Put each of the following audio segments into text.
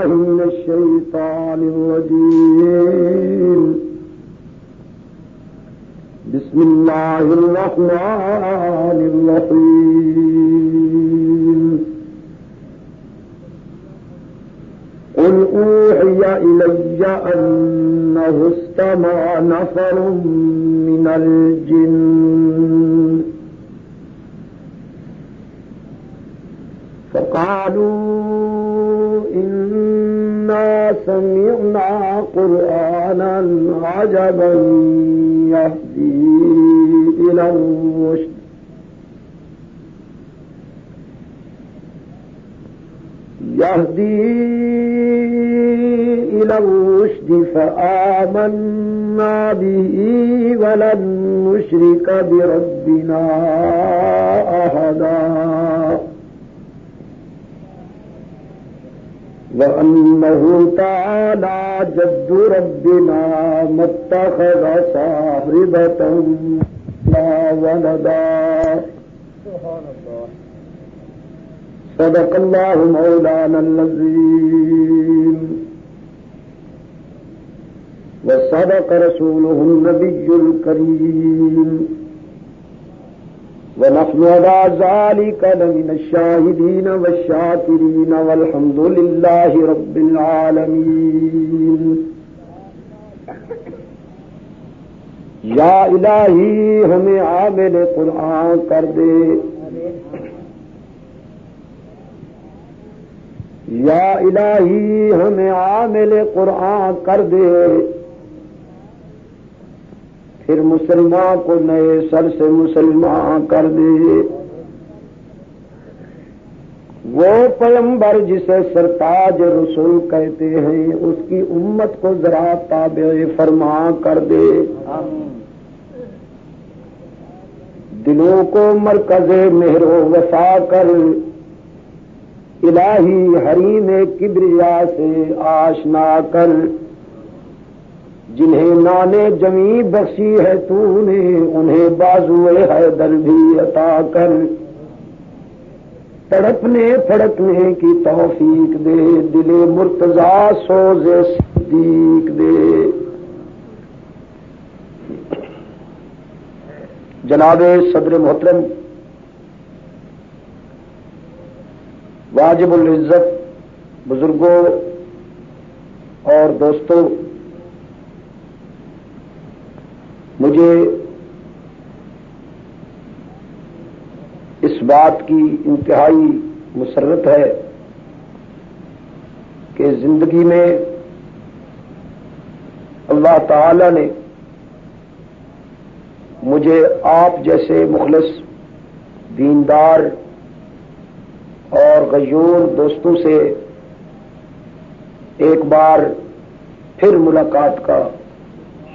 بالله من الشيطان الرجيم بسم الله الرحمن الرحيم قل أوحي إلي أنه استمع نفر من الجن فقالوا إنا سمعنا قرآنا عجبا يهدي إلى الرشد فآمنا به ولن نشرك بربنا أحدا وأنه تعالى جد ربنا ما اتخذ صاحبة ولا ولدا صدق الله مولانا العظيم وصدق رسوله النبي الكريم ونحن على ذلك لمن الشاهدين والشاكرين والحمد لله رب العالمين یا الہی ہمیں عامل قرآن کر دے، یا الہی ہمیں عامل قرآن کر دے، پھر مسلمان کو نئے سر سے مسلمان کر دے۔ وہ پیغمبر جسے سرتاج رسول کہتے ہیں اس کی امت کو ذرا تابع فرما کر دے، دلوں کو مرکز مہر و وفا کر، الہی حریم کبریا سے آشنا کر، جنہیں نانے جمی بخشی ہے تو نے انہیں بازوئے حیدر بھی عطا کر، تڑپنے پھڑکنے کی توفیق دے، دل مرتضیٰ سوز صدیق دے۔ جناب صدر محترم، واجب العزت بزرگوں اور دوستوں، مجھے اس بات کی انتہائی مسرت ہے کہ زندگی میں اللہ تعالی نے مجھے آپ جیسے مخلص، دیندار اور غیور دوستوں سے ایک بار پھر ملاقات کا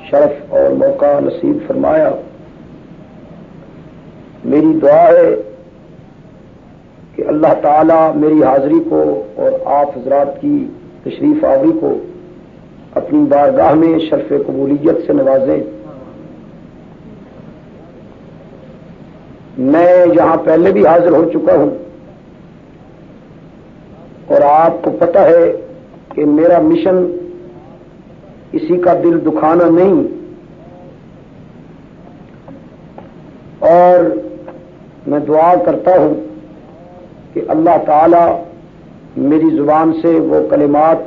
شرف اور موقع نصیب فرمایا۔ میری دعا ہے کہ اللہ تعالی میری حاضری کو اور آپ حضرات کی تشریف آوری کو اپنی بارگاہ میں شرف قبولیت سے نوازیں۔ میں یہاں پہلے بھی حاضر ہو چکا ہوں اور آپ کو پتہ ہے کہ میرا مشن کسی کا دل دکھانا نہیں، اور میں دعا کرتا ہوں کہ اللہ تعالی میری زبان سے وہ کلمات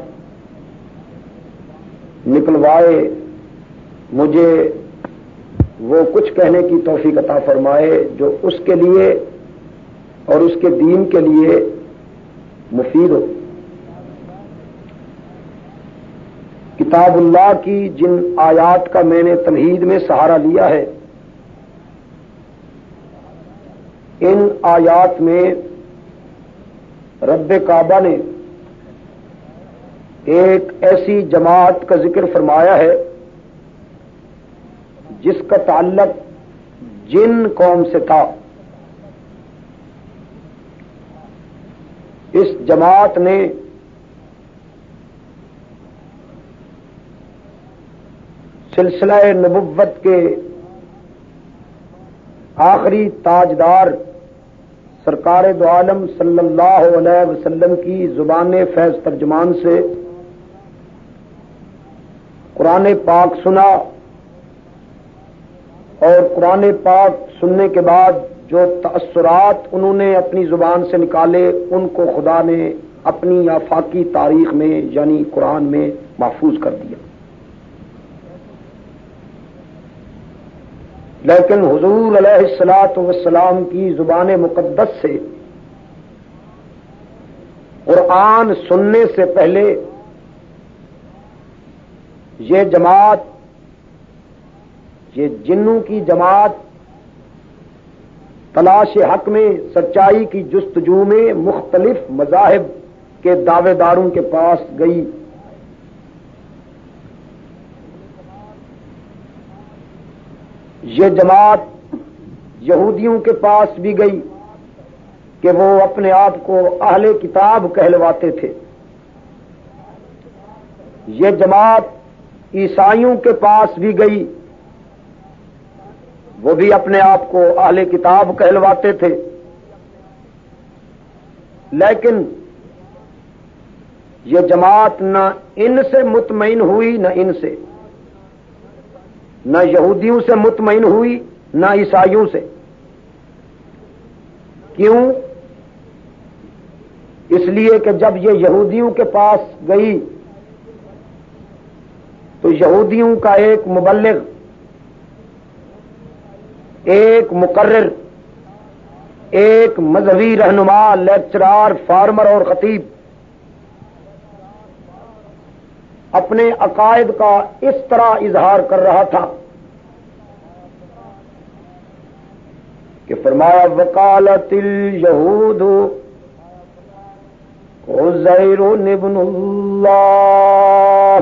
نکلوائے، مجھے وہ کچھ کہنے کی توفیق عطا فرمائے جو اس کے لیے اور اس کے دین کے لیے مفید ہو۔ کتاب اللہ کی جن آیات کا میں نے تمہید میں سہارا لیا ہے، ان آیات میں رب کعبہ نے ایک ایسی جماعت کا ذکر فرمایا ہے جس کا تعلق جن قوم سے تھا۔ اس جماعت نے سلسلہ نبوت کے آخری تاجدار سرکار دو عالم صلی اللہ علیہ وسلم کی زبان فیض ترجمان سے قرآن پاک سنا، اور قرآن پاک سننے کے بعد جو تأثرات انہوں نے اپنی زبان سے نکالے ان کو خدا نے اپنی آفاقی تاریخ میں یعنی قرآن میں محفوظ کر دیا۔ لیکن حضور علیہ الصلوۃ والسلام کی زبان مقدس سے قرآن سننے سے پہلے یہ جماعت، یہ جنوں کی جماعت تلاش حق میں سچائی کی جستجو میں مختلف مذاہب کے دعوے داروں کے پاس گئی۔ یہ جماعت یہودیوں کے پاس بھی گئی کہ وہ اپنے آپ کو اہل کتاب کہلواتے تھے۔ یہ جماعت عیسائیوں کے پاس بھی گئی، وہ بھی اپنے آپ کو اہل کتاب کہلواتے تھے۔ لیکن یہ جماعت نہ ان سے مطمئن ہوئی نہ ان سے، نہ یہودیوں سے مطمئن ہوئی نہ عیسائیوں سے۔ کیوں؟ اس لیے کہ جب یہ یہودیوں کے پاس گئی تو یہودیوں کا ایک مبلغ، ایک مقرر، ایک مذہبی رہنما، لیکچرار، فارمر اور خطیب اپنے عقائد کا اس طرح اظہار کر رہا تھا کہ فرمایا وقالت الیہود عزیر ابن اللہ،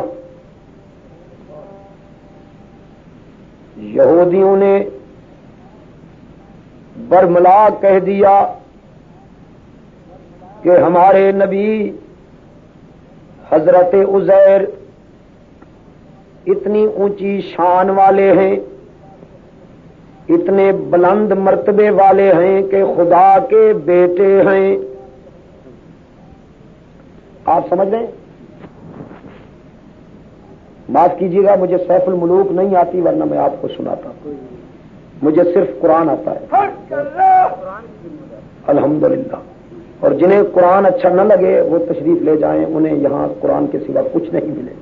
یہودیوں نے برملا کہہ دیا کہ ہمارے نبی حضرت عزیر اتنی اونچی شان والے ہیں، اتنے بلند مرتبے والے ہیں کہ خدا کے بیٹے ہیں۔ آپ سمجھ رہے ہیں؟ معاف کیجیے گا، مجھے سیف الملوک نہیں آتی ورنہ میں آپ کو سناتا، مجھے صرف قرآن آتا ہے الحمدللہ۔ اور جنہیں قرآن اچھا نہ لگے وہ تشریف لے جائیں، انہیں یہاں قرآن کے سوا کچھ نہیں ملے گا۔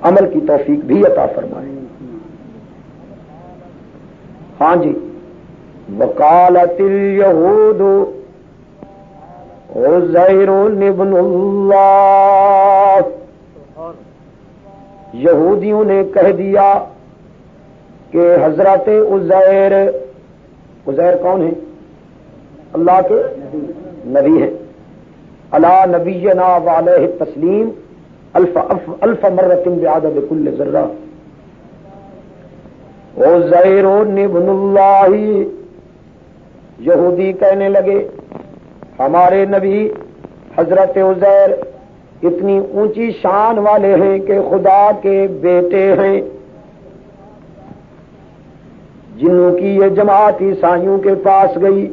عمل کی توفیق بھی عطا فرمائے۔ ہاں جی، وقالت الیہود عزیر ابن اللہ، یہودیوں نے کہہ دیا کہ حضرت عزیر، عزیر کون ہے؟ اللہ کے نبی ہیں۔ علی نبینا وعلیہ التسلیم الف مرۃ بعدد کل ذرہ۔ عزیر ابن اللہ، یہودی کہنے لگے ہمارے نبی حضرت عزیر اتنی اونچی شان والے ہیں کہ خدا کے بیٹے ہیں۔ جنوں کی یہ جماعت عیسائیوں کے پاس گئی،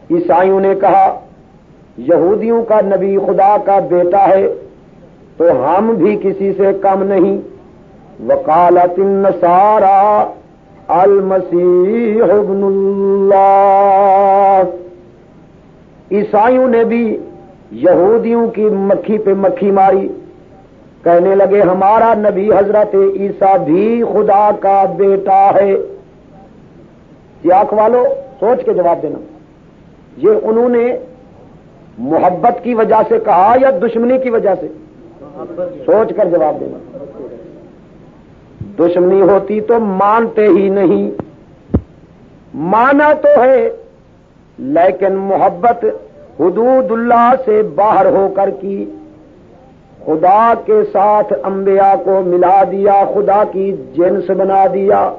عیسائیوں نے کہا یہودیوں کا نبی خدا کا بیٹا ہے تو ہم بھی کسی سے کم نہیں۔ وقالت النصارى المسیح ابن اللہ، عیسائیوں نے بھی یہودیوں کی مکھی پہ مکھی ماری، کہنے لگے ہمارا نبی حضرت عیسیٰ بھی خدا کا بیٹا ہے۔ یہ آنکھ والو سوچ کے جواب دینا، یہ انہوں نے محبت کی وجہ سے کہا یا دشمنی کی وجہ سے؟ سوچ کر جواب دینا۔ دشمنی ہوتی تو مانتے ہی نہیں، مانا تو ہے لیکن محبت حدود اللہ سے باہر ہو کر کی، خدا کے ساتھ انبیاء کو ملا دیا، خدا کی جنس بنا دیا۔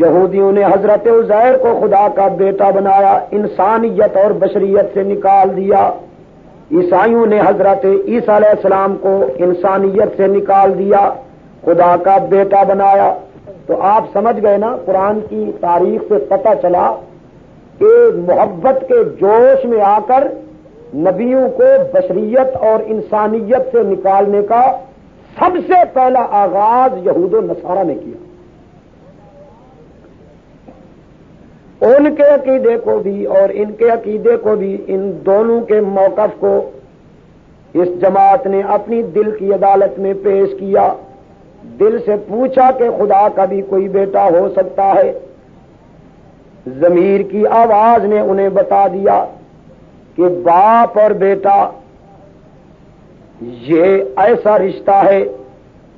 یہودیوں نے حضرت عزیر کو خدا کا بیٹا بنایا، انسانیت اور بشریت سے نکال دیا۔ عیسائیوں نے حضرت عیسیٰ علیہ السلام کو انسانیت سے نکال دیا، خدا کا بیٹا بنایا۔ تو آپ سمجھ گئے نا، قرآن کی تاریخ سے پتہ چلا کہ محبت کے جوش میں آ کر نبیوں کو بشریت اور انسانیت سے نکالنے کا سب سے پہلا آغاز یہود و نصارہ نے کیا. ان کے عقیدے کو بھی اور ان کے عقیدے کو بھی، ان دونوں کے موقف کو اس جماعت نے اپنی دل کی عدالت میں پیش کیا. دل سے پوچھا کہ خدا کا بھی کوئی بیٹا ہو سکتا ہے؟ ضمیر کی آواز نے انہیں بتا دیا کہ باپ اور بیٹا یہ ایسا رشتہ ہے،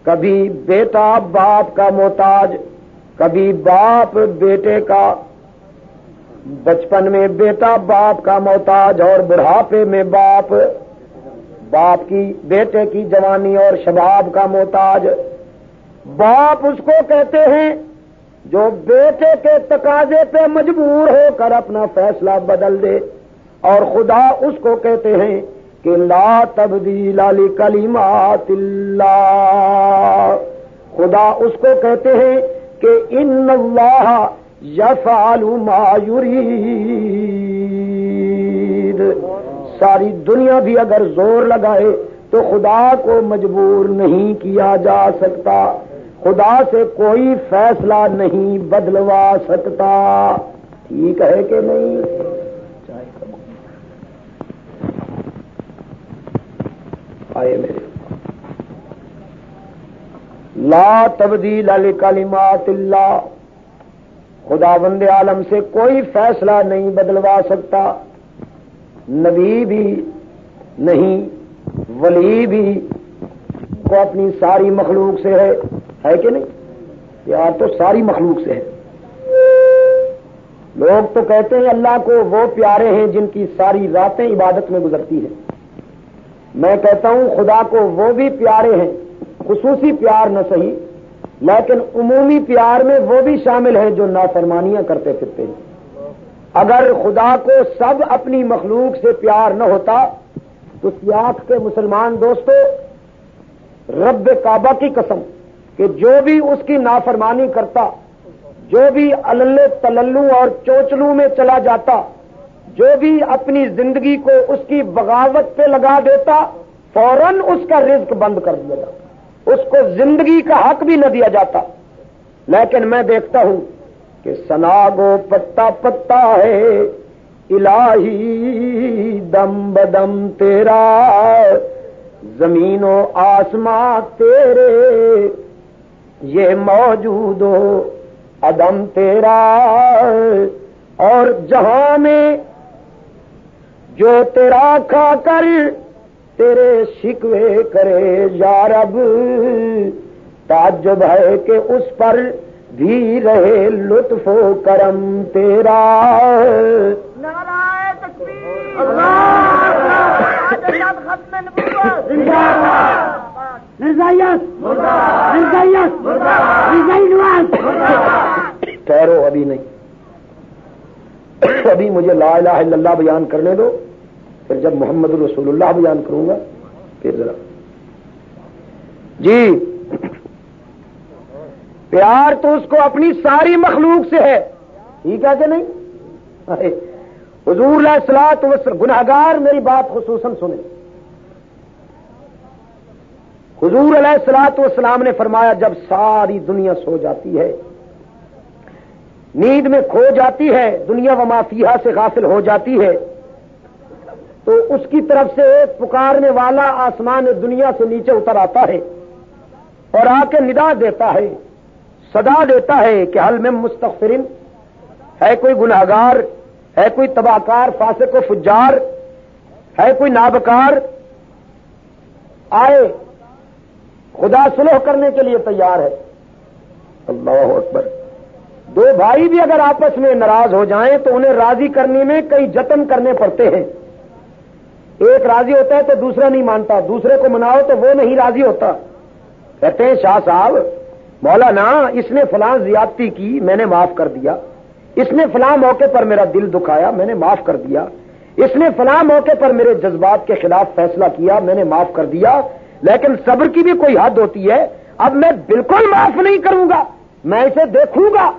کبھی بیٹا باپ کا محتاج، کبھی باپ بیٹے کا. بچپن میں بیٹا باپ کا محتاج اور بڑھاپے میں باپ کی بیٹے کی جوانی اور شباب کا محتاج. باپ اس کو کہتے ہیں جو بیٹے کے تقاضے پہ مجبور ہو کر اپنا فیصلہ بدل دے، اور خدا اس کو کہتے ہیں کہ لا تبدیل لکلمات اللہ. خدا اس کو کہتے ہیں کہ ان اللہ یفعل ما یرید. ساری دنیا بھی اگر زور لگائے تو خدا کو مجبور نہیں کیا جا سکتا، خدا سے کوئی فیصلہ نہیں بدلوا سکتا. ٹھیک ہے کہ نہیں؟ آئے میرے لا تبدیل لکلمات اللہ. خداوند عالم سے کوئی فیصلہ نہیں بدلوا سکتا، نبی بھی نہیں، ولی بھی. کو اپنی ساری مخلوق سے ہے کہ نہیں؟ پیار تو ساری مخلوق سے ہے. لوگ تو کہتے ہیں اللہ کو وہ پیارے ہیں جن کی ساری راتیں عبادت میں گزرتی ہیں. میں کہتا ہوں خدا کو وہ بھی پیارے ہیں، خصوصی پیار نہ صحیح لیکن عمومی پیار میں وہ بھی شامل ہیں جو نافرمانیاں کرتے پھرتے ہیں. اگر خدا کو سب اپنی مخلوق سے پیار نہ ہوتا تو سیاق کے مسلمان دوستو، رب کعبہ کی قسم کہ جو بھی اس کی نافرمانی کرتا، جو بھی الل تللو اور چوچلو میں چلا جاتا، جو بھی اپنی زندگی کو اس کی بغاوت پہ لگا دیتا، فوراً اس کا رزق بند کر دیا جاتا، اس کو زندگی کا حق بھی نہ دیا جاتا. لیکن میں دیکھتا ہوں کہ سناگو پتا پتا ہے الہی، دم بدم تیرا، زمین و آسمان تیرے، یہ موجود ہو عدم تیرا. اور جہاں میں جو تیرا کھا کر تیرے شکوے کرے یا رب، تعجب ہے کہ اس پر بھی رہے لطف و کرم تیرا. نعرہ تکبیر، اللہ ختم نبوت، مرزائیت مرزائیت مرزائی نواز. ٹھہرو، ابھی نہیں، ابھی مجھے لا الہ الا اللہ بیان کرنے دو، پھر جب محمد رسول اللہ بیان کروں گا پھر ذرا. جی پیار تو اس کو اپنی ساری مخلوق سے ہے، ٹھیک ہے کہ نہیں؟ حضور علیہ الصلوۃ والسلام، گنہگار میری بات خصوصاً سنیں. حضور علیہ الصلوۃ والسلام نے فرمایا جب ساری دنیا سو جاتی ہے، نیند میں کھو جاتی ہے، دنیا و ما فیہا سے غافل ہو جاتی ہے، تو اس کی طرف سے پکارنے والا آسمان دنیا سے نیچے اتر آتا ہے اور آ کے ندا دیتا ہے، صدا دیتا ہے کہ حل من مستغفرین، ہے کوئی گناہگار، ہے کوئی تباہکار فاسق و فجار، ہے کوئی نابکار، آئے، خدا صلح کرنے کے لیے تیار ہے. اللہ اکبر. دو بھائی بھی اگر آپس میں ناراض ہو جائیں تو انہیں راضی کرنے میں کئی جتن کرنے پڑتے ہیں. ایک راضی ہوتا ہے تو دوسرا نہیں مانتا، دوسرے کو مناؤ تو وہ نہیں راضی ہوتا. کہتے ہیں شاہ صاحب مولانا اس نے فلاں زیادتی کی، میں نے معاف کر دیا، اس نے فلاں موقع پر میرا دل دکھایا، میں نے معاف کر دیا، اس نے فلاں موقع پر میرے جذبات کے خلاف فیصلہ کیا، میں نے معاف کر دیا، لیکن صبر کی بھی کوئی حد ہوتی ہے. اب میں بالکل معاف نہیں کروں گا، میں اسے دیکھوں گا،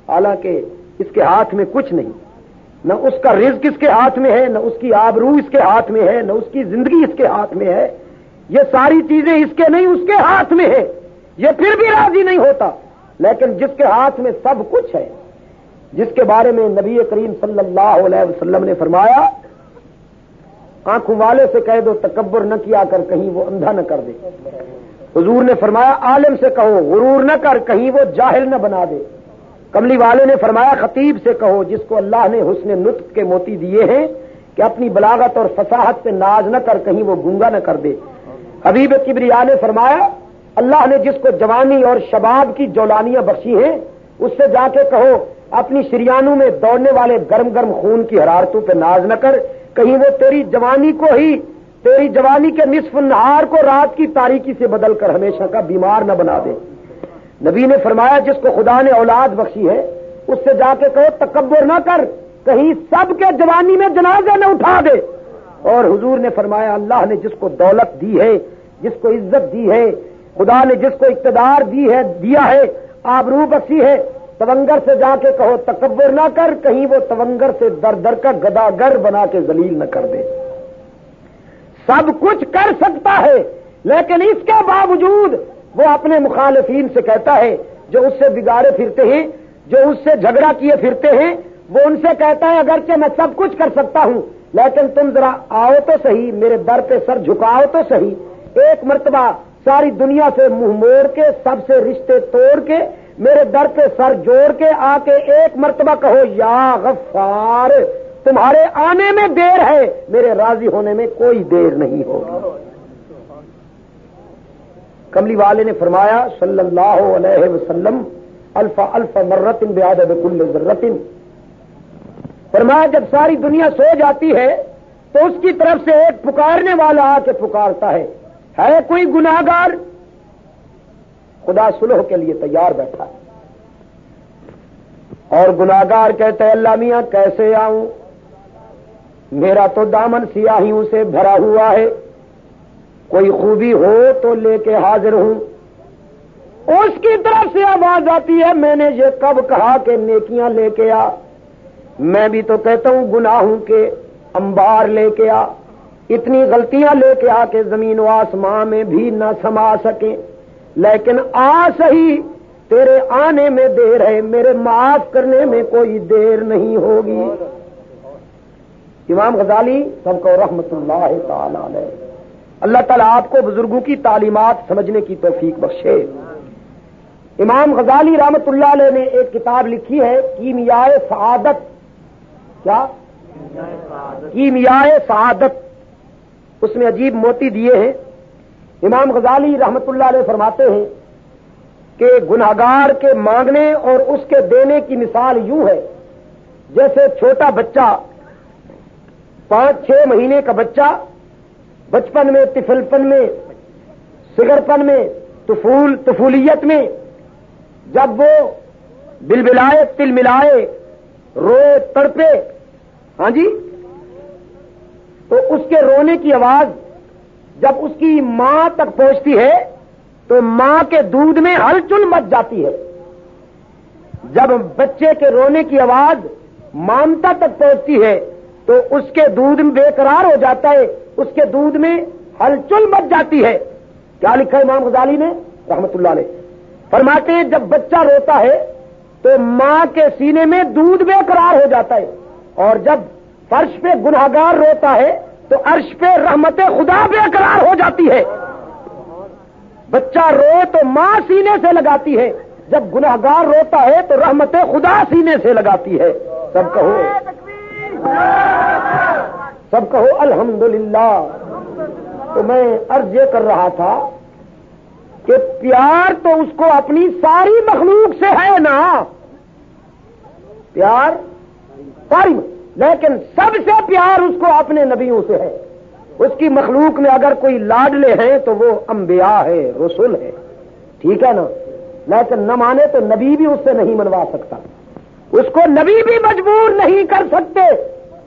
حالانکہ اس کے ہاتھ میں کچھ نہیں، نہ اس کا رزق اس کے ہاتھ میں ہے، نہ اس کی آبرو اس کے ہاتھ میں ہے، نہ اس کی زندگی اس کے ہاتھ میں ہے، یہ ساری چیزیں اس کے نہیں اس کے ہاتھ میں ہے، یہ پھر بھی راضی نہیں ہوتا۔ لیکن جس کے ہاتھ میں سب کچھ ہے، جس کے بارے میں نبی کریم صلی اللہ علیہ وسلم نے فرمایا، آنکھوں والے سے کہہ دو تکبر نہ کیا کر کہیں وہ اندھا نہ کر دے، حضور نے فرمایا عالم سے کہو غرور نہ کر کہیں وہ جاہل نہ بنا دے، کملی والے نے فرمایا خطیب سے کہو جس کو اللہ نے حسن نطق کے موتی دیے ہیں کہ اپنی بلاغت اور فصاحت سے ناز نہ کر کہیں وہ گونگا نہ کر دے۔ حبیب کبریا نے فرمایا اللہ نے جس کو جوانی اور شباب کی جولانیاں بخشی ہیں اس سے جا کے کہو اپنی شریانوں میں دوڑنے والے گرم گرم خون کی حرارتوں پہ ناز نہ کر کہیں وہ تیری جوانی کو ہی، تیری جوانی کے نصف نہار کو رات کی تاریکی سے بدل کر ہمیشہ کا بیمار نہ بنا دے۔ نبی نے فرمایا جس کو خدا نے اولاد بخشی ہے اس سے جا کے کہو تکبر نہ کر کہیں سب کے جوانی میں جنازے نہ اٹھا دے۔ اور حضور نے فرمایا اللہ نے جس کو دولت دی ہے، جس کو عزت دی ہے، خدا نے جس کو اقتدار دیا ہے، آبرو بخشی ہے، تونگر سے جا کے کہو تکبر نہ کر کہیں وہ تونگر سے در در کا گداگر بنا کے ذلیل نہ کر دے۔ سب کچھ کر سکتا ہے لیکن اس کے باوجود وہ اپنے مخالفین سے کہتا ہے جو اس سے بگاڑے پھرتے ہیں، جو اس سے جھگڑا کیے پھرتے ہیں، وہ ان سے کہتا ہے اگرچہ میں سب کچھ کر سکتا ہوں لیکن تم ذرا آؤ تو صحیح، میرے در پہ سر جھکاؤ تو صحیح، ایک مرتبہ ساری دنیا سے منہ موڑ کے سب سے رشتے توڑ کے میرے در پہ سر جوڑ کے آ کے ایک مرتبہ کہو یا غفار، تمہارے آنے میں دیر ہے، میرے راضی ہونے میں کوئی دیر نہیں ہوگی۔ کملی والے نے فرمایا صلی اللہ علیہ وسلم الف الف مرت بعدد کل ذرۃ، فرمایا جب ساری دنیا سو جاتی ہے تو اس کی طرف سے ایک پکارنے والا آ کے پکارتا ہے کوئی گناہگار؟ خدا صلح کے لیے تیار بیٹھا ہے اور گناہگار کہتے ہیں اللہ میاں کیسے آؤں، میرا تو دامن سیاہیوں سے بھرا ہوا ہے، کوئی خوبی ہو تو لے کے حاضر ہوں۔ اس کی طرف سے آواز آتی ہے میں نے یہ کب کہا کہ نیکیاں لے کے آ، میں بھی تو کہتا ہوں گناہوں کے انبار لے کے آ، اتنی غلطیاں لے کے آ کے زمین و آسمان میں بھی نہ سما سکیں، لیکن آ صحیح، تیرے آنے میں دیر ہے، میرے معاف کرنے میں کوئی دیر نہیں ہوگی۔ امام غزالی سب کو رحمت اللہ تعالی علیہ، اللہ تعالیٰ آپ کو بزرگوں کی تعلیمات سمجھنے کی توفیق بخشے۔ امام غزالی رحمت اللہ علیہ نے ایک کتاب لکھی ہے کیمیائے سعادت، کیا؟ کیمیائے سعادت، اس میں عجیب موتی دیے ہیں۔ امام غزالی رحمت اللہ علیہ فرماتے ہیں کہ گناہگار کے مانگنے اور اس کے دینے کی مثال یوں ہے جیسے چھوٹا بچہ، 5-6 مہینے کا بچہ بچپن میں، طفلپن میں، صغرپن میں، طفولیت میں جب وہ بلبلائے تل ملائے روئے تڑپے، ہاں جی، تو اس کے رونے کی آواز جب اس کی ماں تک پہنچتی ہے تو ماں کے دودھ میں ہلچل مچ جاتی ہے۔ جب بچے کے رونے کی آواز مامتا تک پہنچتی ہے تو اس کے دودھ میں بے قرار ہو جاتا ہے، اس کے دودھ میں ہلچل مچ جاتی ہے۔ کیا لکھا ہے امام غزالی نے رحمت اللہ علیہ؟ فرماتے ہیں جب بچہ روتا ہے تو ماں کے سینے میں دودھ بے قرار ہو جاتا ہے، اور جب فرش پہ گناہگار روتا ہے تو عرش پہ رحمت خدا بے قرار ہو جاتی ہے۔ بچہ روئے تو ماں سینے سے لگاتی ہے، جب گناہگار روتا ہے تو رحمت خدا سینے سے لگاتی ہے۔ سب کہو الحمدللہ۔ تو میں عرض یہ کر رہا تھا کہ پیار تو اس کو اپنی ساری مخلوق سے ہے نا، پیار ساری، لیکن سب سے پیار اس کو اپنے نبیوں سے ہے۔ اس کی مخلوق میں اگر کوئی لاڈلے ہیں تو وہ انبیاء ہے، رسول ہے، ٹھیک ہے نا، لیکن نہ مانے تو نبی بھی اس سے نہیں منوا سکتا، اس کو نبی بھی مجبور نہیں کر سکتے۔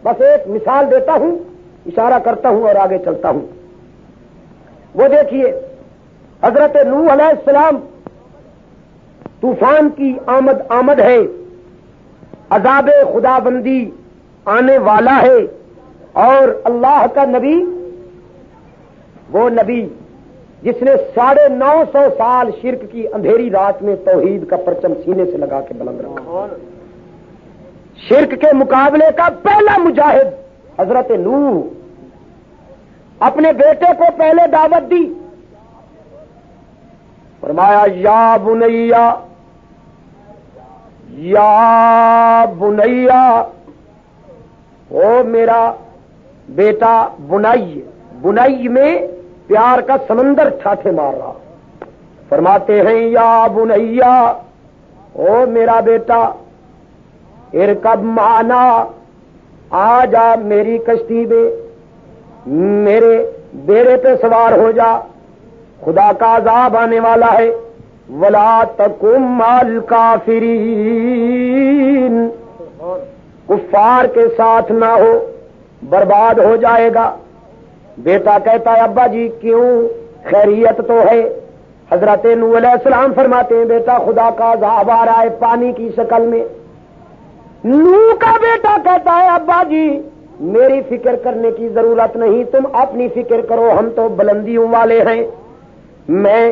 بس ایک مثال دیتا ہوں، اشارہ کرتا ہوں اور آگے چلتا ہوں۔ وہ دیکھیے حضرت نوح علیہ السلام طوفان کی آمد ہے، عذاب خدا بندی آنے والا ہے، اور اللہ کا نبی وہ نبی جس نے 950 سال شرک کی اندھیری رات میں توحید کا پرچم سینے سے لگا کے بلند رکھا، شرک کے مقابلے کا پہلا مجاہد حضرت نوح، اپنے بیٹے کو پہلے دعوت دی، فرمایا یا بنیا یا بنیا، او میرا بیٹا، بنائی میں پیار کا سمندر ٹھاٹھے مار رہا، فرماتے ہیں یا بنیا، او میرا بیٹا، ارکب معنا، آ جا میری کشتی میں، میرے بیڑے پہ سوار ہو جا، خدا کا عذاب آنے والا ہے، ولا تکن مع الکافرین، کفار کے ساتھ نہ ہو، برباد ہو جائے گا۔ بیٹا کہتا ہے ابا جی کیوں، خیریت تو ہے؟ حضرت نوح علیہ السلام فرماتے ہیں بیٹا خدا کا عذاب آ رہا ہے پانی کی شکل میں۔ نوح کا بیٹا کہتا ہے ابا جی میری فکر کرنے کی ضرورت نہیں، تم اپنی فکر کرو، ہم تو بلندیوں والے ہیں، میں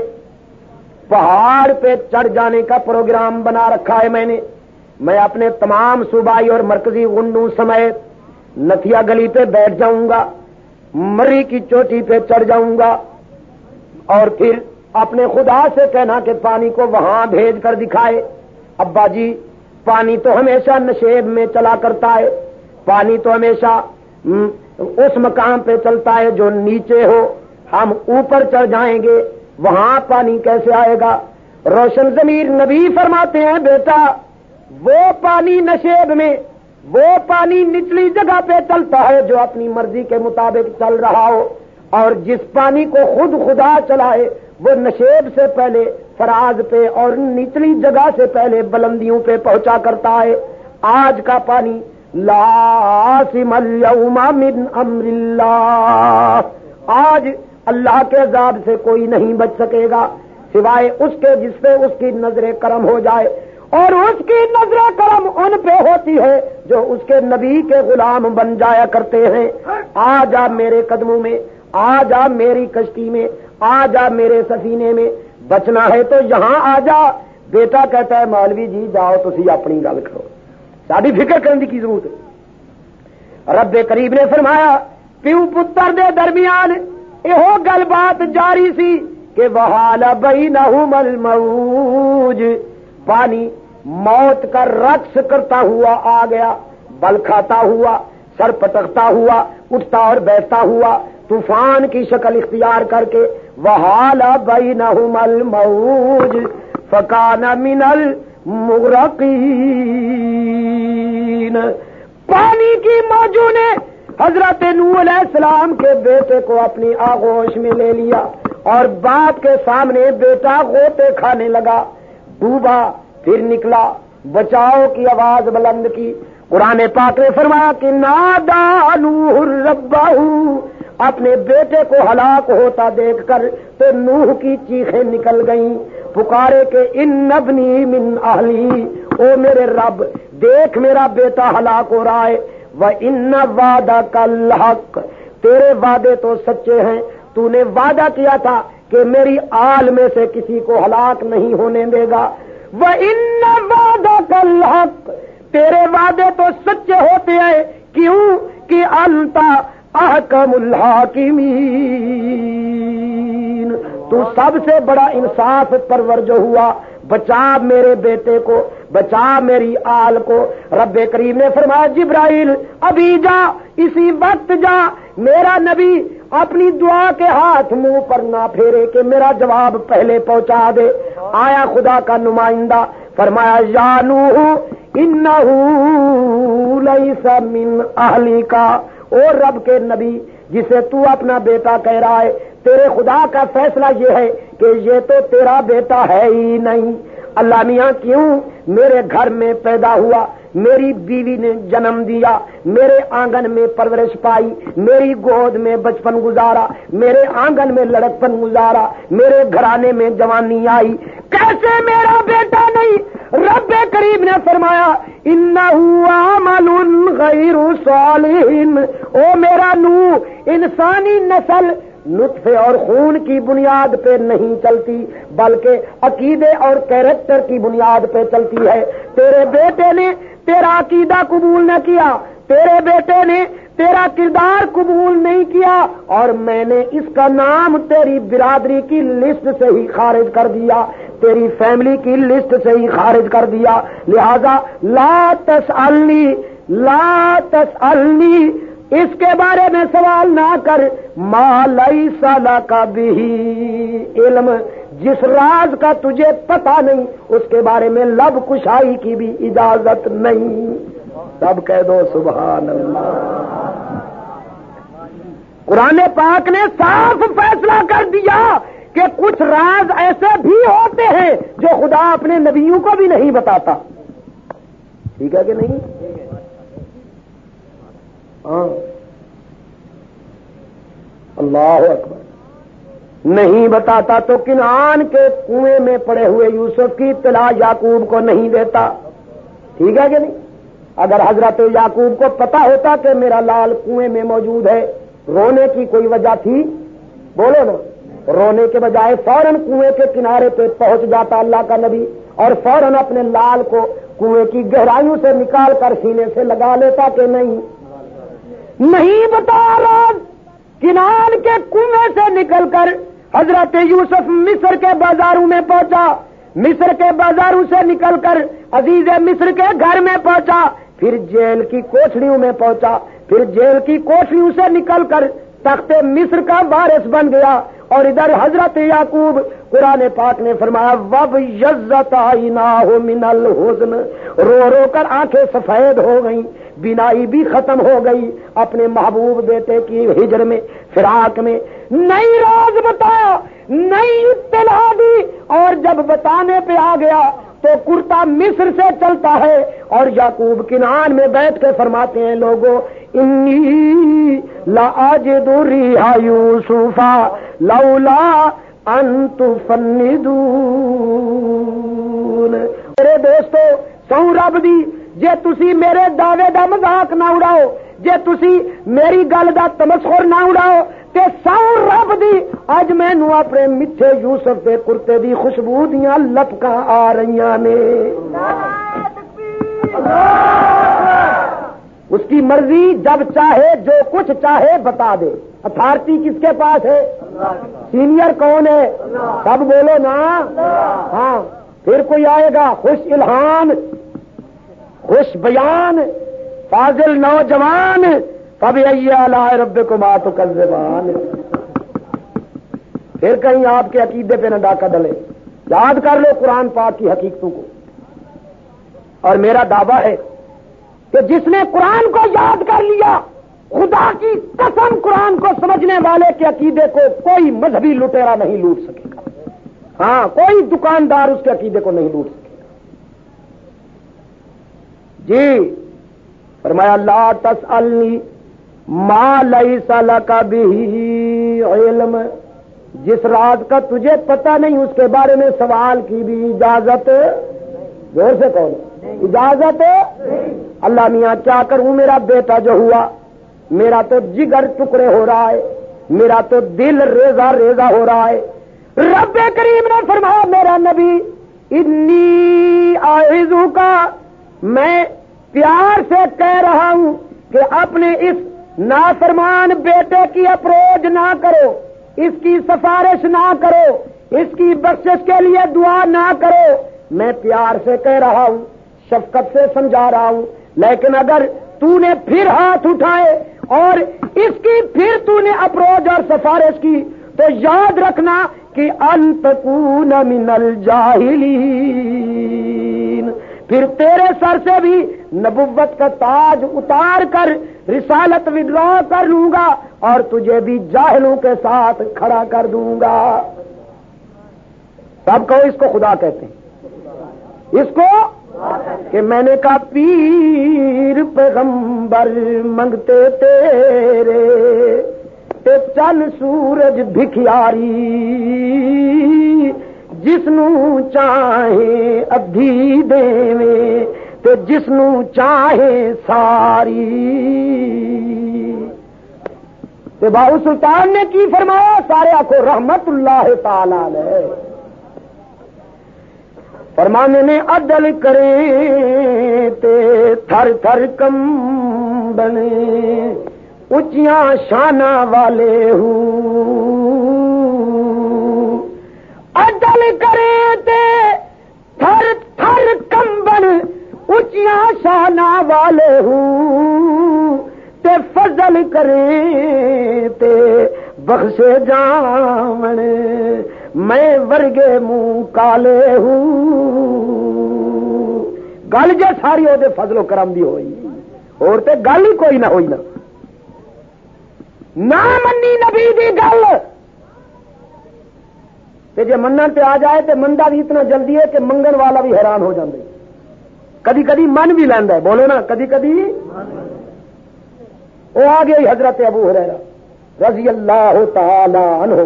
پہاڑ پہ چڑھ جانے کا پروگرام بنا رکھا ہے میں اپنے تمام صوبائی اور مرکزی غنڈوں سمیت نتھیا گلی پہ بیٹھ جاؤں گا، مری کی چوٹی پہ چڑھ جاؤں گا، اور پھر اپنے خدا سے کہنا کہ پانی کو وہاں بھیج کر دکھائے۔ ابا جی پانی تو ہمیشہ نشیب میں چلا کرتا ہے، پانی تو ہمیشہ اس مقام پہ چلتا ہے جو نیچے ہو، ہم اوپر چڑھ جائیں گے وہاں پانی کیسے آئے گا؟ روشن ضمیر نبی فرماتے ہیں بیٹا وہ پانی نشیب میں، وہ پانی نچلی جگہ پہ چلتا ہے جو اپنی مرضی کے مطابق چل رہا ہو، اور جس پانی کو خود خدا چلائے وہ نشیب سے پہلے فراز پہ اور نچلی جگہ سے پہلے بلندیوں پہ پہنچا کرتا ہے۔ آج کا پانی لا عاصم اليوم من امر اللہ، آج اللہ کے عذاب سے کوئی نہیں بچ سکے گا سوائے اس کے جس پہ اس کی نظر کرم ہو جائے، اور اس کی نظر کرم ان پہ ہوتی ہے جو اس کے نبی کے غلام بن جایا کرتے ہیں۔ آ جا میرے قدموں میں، آ جا میری کشتی میں، آ جا میرے سفینے میں، بچنا ہے تو یہاں آ جا۔ بیٹا کہتا ہے مولوی جی جاؤ تسی اپنی گل کرو، ساری فکر کرنے کی ضرورت ہے۔ رب کریم نے فرمایا پیو پتر دے درمیان یہ گل بات جاری سی کہ وحال بینہم الموج، پانی موت کا رقص کرتا ہوا آ گیا، بل کھاتا ہوا، سر پٹکتا ہوا، اٹھتا اور بیٹھتا ہوا، طوفان کی شکل اختیار کر کے وحال بینہم الموج فکان من المغرقین، پانی کی موجوں نے حضرت نوح علیہ السلام کے بیٹے کو اپنی آغوش میں لے لیا، اور باپ کے سامنے بیٹا غوطے کھانے لگا، ڈوبا پھر نکلا، بچاؤ کی آواز بلند کی۔ قرآن پاک نے فرمایا کہ نادا نوح ربہ، اپنے بیٹے کو ہلاک ہوتا دیکھ کر تو نوح کی چیخیں نکل گئیں، پکارے کہ ان ابنی من اہلی، او میرے رب دیکھ میرا بیٹا ہلاک ہو رہا ہے، وَإِنَّ وَعْدَكَ الْحَقُّ، تیرے وعدے تو سچے ہیں، تو نے وعدہ کیا تھا کہ میری آل میں سے کسی کو ہلاک نہیں ہونے دے گا، وَإِنَّ وَعْدَكَ الْحَقُّ، تیرے وعدے تو سچے ہوتے ہیں، کیوں کہ انت احکم الحاکمین، تو سب سے بڑا انصاف پرور جو ہوا، بچا میرے بیٹے کو، بچا میری آل کو۔ رب کریم نے فرمایا جبرائیل ابھی جا، اسی وقت جا، میرا نبی اپنی دعا کے ہاتھ منہ پر نہ پھیرے کہ میرا جواب پہلے پہنچا دے۔ آیا خدا کا نمائندہ، فرمایا یا نوح انہ لیس من اہلک، او رب کے نبی جسے تو اپنا بیٹا کہہ رہا ہے، تیرے خدا کا فیصلہ یہ ہے کہ یہ تو تیرا بیٹا ہے ہی نہیں۔ اللہ میاں کیوں میرے گھر میں پیدا ہوا، میری بیوی نے جنم دیا، میرے آنگن میں پرورش پائی، میری گود میں بچپن گزارا، میرے آنگن میں لڑکپن گزارا، میرے گھرانے میں جوانی آئی، کیسے میرا بیٹا نہیں؟ رب کریم نے فرمایا انہ عمل غیر صالح، او میرا نوح، انسانی نسل نطفے اور خون کی بنیاد پہ نہیں چلتی بلکہ عقیدے اور کیریکٹر کی بنیاد پہ چلتی ہے۔ تیرے بیٹے نے تیرا عقیدہ قبول نہ کیا، تیرے بیٹے نے تیرا کردار قبول نہیں کیا، اور میں نے اس کا نام تیری برادری کی لسٹ سے ہی خارج کر دیا، تیری فیملی کی لسٹ سے ہی خارج کر دیا، لہذا لا تسألنی اس کے بارے میں سوال نہ کر، ما لیس لک بہ علم، جس راز کا تجھے پتہ نہیں اس کے بارے میں لب کشائی کی بھی اجازت نہیں۔ سب کہہ دو سبحان اللہ۔ قرآن پاک نے صاف فیصلہ کر دیا کہ کچھ راز ایسے بھی ہوتے ہیں جو خدا اپنے نبیوں کو بھی نہیں بتاتا۔ ٹھیک ہے کہ نہیں؟ ہاں، اللہ اکبر۔ نہیں بتاتا تو کنعان کے کنویں میں پڑے ہوئے یوسف کی اطلاع یعقوب کو نہیں دیتا۔ ٹھیک ہے کہ نہیں؟ اگر حضرت یعقوب کو پتا ہوتا کہ میرا لال کنویں میں موجود ہے، رونے کی کوئی وجہ تھی؟ بولو نا۔ رونے کے بجائے فوراً کنویں کے کنارے پہ پہنچ جاتا اللہ کا نبی، اور فوراً اپنے لال کو کنویں کی گہرائیوں سے نکال کر سینے سے لگا لیتا کہ نہیں بتایا راز۔ کنان کے کنویں سے نکل کر حضرت یوسف مصر کے بازاروں میں پہنچا، مصر کے بازاروں سے نکل کر عزیز مصر کے گھر میں پہنچا، پھر جیل کی کوٹھریوں میں پہنچا، پھر جیل کی کوٹھریوں سے نکل کر تخت مصر کا وارث بن گیا۔ اور ادھر حضرت یعقوب، قرآن پاک نے فرمایا وَابْيَضَّتْ عَيْنَاهُ مِنَ الْحُزْنِ، رو رو کر آنکھیں سفید ہو گئیں، بینائی بھی ختم ہو گئی اپنے محبوب بیٹے کی ہجر میں، فراق میں۔ نئی راز بتایا، نئی اطلاع دی، اور جب بتانے پہ آ گیا تو کرتا مصر سے چلتا ہے، اور یعقوب کنعان میں بیٹھ کے فرماتے ہیں لوگوں انی لاجد ریح یوسف لولا ان تفندون۔ میرے دوستو سو رب دی، جے تسی میرے دعوے دا مذاق نہ اڑاؤ، جے تسی میری گل دا تمسخر نہ اڑاؤ، تے سو رب دی اج مینوں اپنے میٹھے یوسف دے کرتے دی خوشبو دیاں لپکاں آ رہیاں نے۔ اس کی مرضی، جب چاہے جو کچھ چاہے بتا دے۔ اتھارٹی کس کے پاس ہے؟ سینئر کون ہے؟ سب بولو نا۔ ہاں، پھر کوئی آئے گا خوش الہان، خوش بیان، فاضل نوجوان، فبأي آلاء ربكما تكذبان۔ پھر کہیں آپ کے عقیدے پہ نہ ڈاکہ ڈلے۔ یاد کر لو قرآن پاک کی حقیقتوں کو، اور میرا دعویٰ ہے کہ جس نے قرآن کو یاد کر لیا، خدا کی قسم قرآن کو سمجھنے والے کے عقیدے کو کوئی مذہبی لٹیرا نہیں لوٹ سکے گا۔ ہاں، کوئی دکاندار اس کے عقیدے کو نہیں لوٹ سکے گا۔ جی فرمایا لا تسألنی ما لیس لک بہ علم، جس راز کا تجھے پتہ نہیں اس کے بارے میں سوال کی بھی اجازت، زور سے کہو، اجازت۔ اللہ میاں کیا کروں، میرا بیٹا جو ہوا، میرا تو جگر ٹکڑے ہو رہا ہے، میرا تو دل ریزہ ریزہ ہو رہا ہے۔ رب کریم نے فرمایا میرا نبی انی اعوذک، میں پیار سے کہہ رہا ہوں کہ اپنے اس نافرمان بیٹے کی اپروچ نہ کرو، اس کی سفارش نہ کرو، اس کی بخشش کے لیے دعا نہ کرو۔ میں پیار سے کہہ رہا ہوں، شفقت سے سمجھا رہا ہوں، لیکن اگر تو نے پھر ہاتھ اٹھائے اور اس کی پھر تو نے اپروچ اور سفارش کی تو یاد رکھنا کہ ان تکون من الجاہلین، پھر تیرے سر سے بھی نبوت کا تاج اتار کر رسالت وڈرا کر لوں گا اور تجھے بھی جاہلوں کے ساتھ کھڑا کر دوں گا۔ سب کو اس کو خدا کہتے ہیں، اس کو کہ میں نے کہا پیر پیغمبر منگتے تیرے تے چند سورج بھکھیاری جسنو چاہے ادھی دیویں تے جسنو چاہے ساری. تے باہو سلطان نے کی فرمایا؟ سارے آخو رحمت اللہ تعالی علیہ. فرمانے نے عدل کریں تے تھر تھر کمبنے اچیاں شانہ والے ہوں. عدل کریں تے تھر تھر کمبن اچیاں شانہ والے ہوں. تے فضل کریں تے بخشے جاون میں ورگے منہ کالے ہوں. گل جے ساری وہ فضل و کرم دی ہوئی اور تے گل ہی کوئی نہ ہوئی نہ منی نبی دی گل تے جے منن تے آ جائے تے مندا بھی اتنا جلدی ہے کہ منگن والا بھی حیران ہو جاندے. کدی کدی من بھی لیندا ہے، بولو نا کدی کدی. وہ آ گئی حضرت ابو ہریرہ رضی اللہ تعالی عنہ.